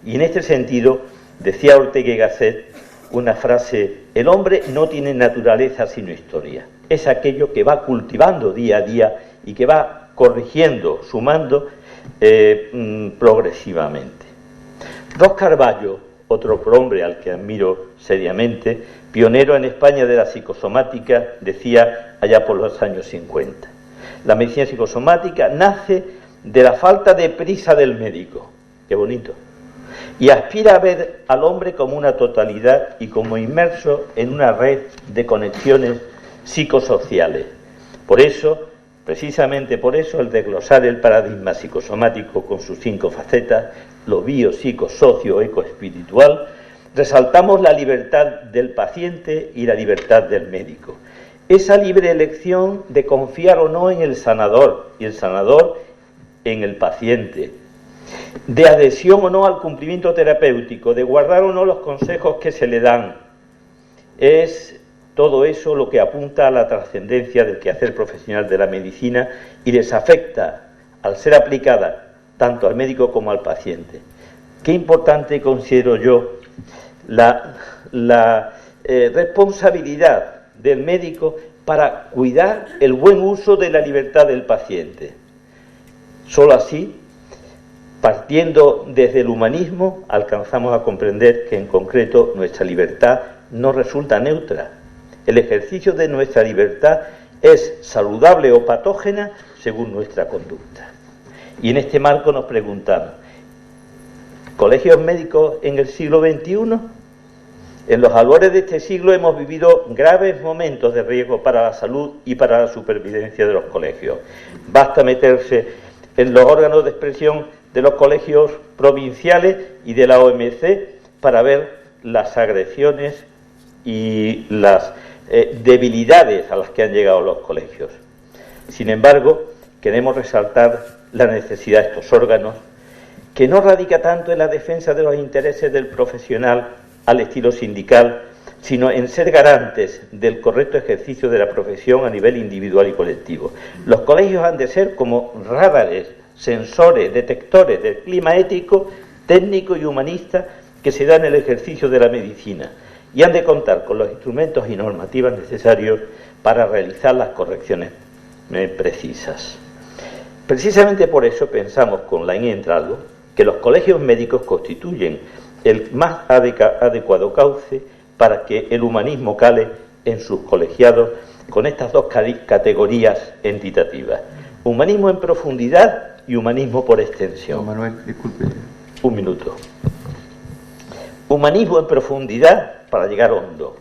Y en este sentido, decía Ortega y Gasset una frase: el hombre no tiene naturaleza sino historia. Es aquello que va cultivando día a día y que va corrigiendo, sumando progresivamente. Ros Carballo, otro hombre al que admiro seriamente, pionero en España de la psicosomática, decía allá por los años 50: la medicina psicosomática nace de la falta de prisa del médico. Qué bonito. Y aspira a ver al hombre como una totalidad y como inmerso en una red de conexiones psicosociales. Por eso, precisamente por eso, el desglosar el paradigma psicosomático con sus 5 facetas, lo bio, psico, socio, eco, espiritual, resaltamos la libertad del paciente y la libertad del médico. Esa libre elección de confiar o no en el sanador y el sanador en el paciente, de adhesión o no al cumplimiento terapéutico, de guardar o no los consejos que se le dan. Es todo eso lo que apunta a la trascendencia del quehacer profesional de la medicina y les afecta, al ser aplicada tanto al médico como al paciente. Qué importante considero yo la responsabilidad del médico para cuidar el buen uso de la libertad del paciente. Solo así, partiendo desde el humanismo, alcanzamos a comprender que en concreto nuestra libertad no resulta neutra. El ejercicio de nuestra libertad es saludable o patógena según nuestra conducta. Y en este marco nos preguntamos: ¿colegios médicos en el siglo XXI? En los albores de este siglo hemos vivido graves momentos de riesgo para la salud y para la supervivencia de los colegios. Basta meterse en los órganos de expresión de los colegios provinciales y de la OMC para ver las agresiones y las debilidades a las que han llegado los colegios. Sin embargo, queremos resaltar la necesidad de estos órganos, que no radica tanto en la defensa de los intereses del profesional al estilo sindical, sino en ser garantes del correcto ejercicio de la profesión a nivel individual y colectivo. Los colegios han de ser como radares, sensores, detectores del clima ético, técnico y humanista que se da en el ejercicio de la medicina, y han de contar con los instrumentos y normativas necesarios para realizar las correcciones precisas. Precisamente por eso pensamos con Laín Entralgo que los colegios médicos constituyen el más adecuado cauce para que el humanismo cale en sus colegiados con estas dos categorías entitativas: humanismo en profundidad y humanismo por extensión. Manuel, disculpe. Un minuto. Humanismo en profundidad para llegar hondo,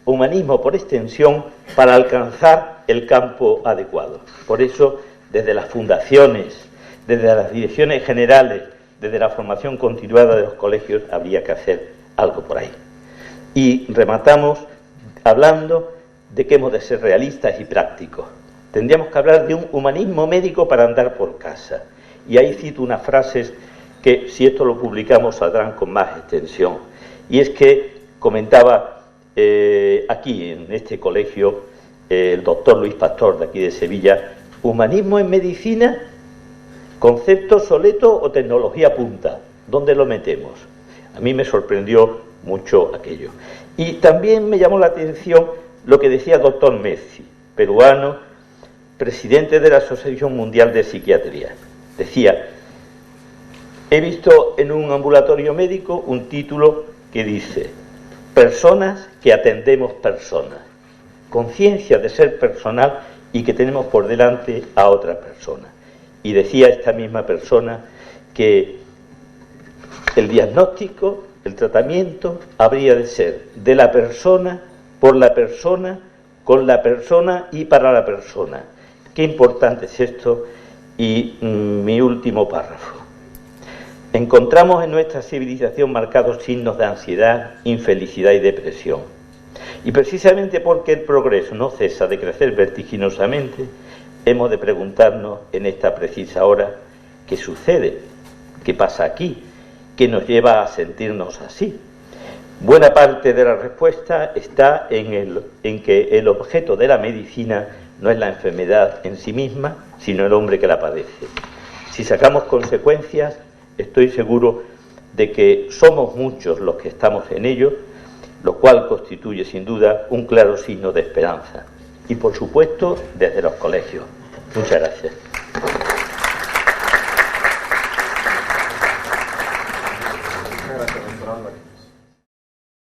humanismo por extensión para alcanzar el campo adecuado. Por eso, desde las fundaciones, desde las direcciones generales, desde la formación continuada de los colegios, habría que hacer algo por ahí. Y rematamos hablando de que hemos de ser realistas y prácticos. Tendríamos que hablar de un humanismo médico para andar por casa. Y ahí cito unas frases que, si esto lo publicamos, saldrán con más extensión. Y es que comentaba aquí, en este colegio, el doctor Luis Pastor, de aquí de Sevilla: humanismo en medicina, concepto obsoleto o tecnología punta. ¿Dónde lo metemos? A mí me sorprendió mucho aquello. Y también me llamó la atención lo que decía el doctor Messi, peruano, presidente de la Asociación Mundial de Psiquiatría. Decía: he visto en un ambulatorio médico un título que dice: personas que atendemos personas, conciencia de ser personal y que tenemos por delante a otra persona. Y decía esta misma persona que el diagnóstico, el tratamiento, habría de ser de la persona, por la persona, con la persona y para la persona. Qué importante es esto. Y mi último párrafo. Encontramos en nuestra civilización marcados signos de ansiedad, infelicidad y depresión. Y precisamente porque el progreso no cesa de crecer vertiginosamente, hemos de preguntarnos en esta precisa hora qué sucede, qué pasa aquí, qué nos lleva a sentirnos así. Buena parte de la respuesta está en que el objeto de la medicina no es la enfermedad en sí misma, sino el hombre que la padece. Si sacamos consecuencias, estoy seguro de que somos muchos los que estamos en ello, lo cual constituye sin duda un claro signo de esperanza. Y por supuesto, desde los colegios. Muchas gracias.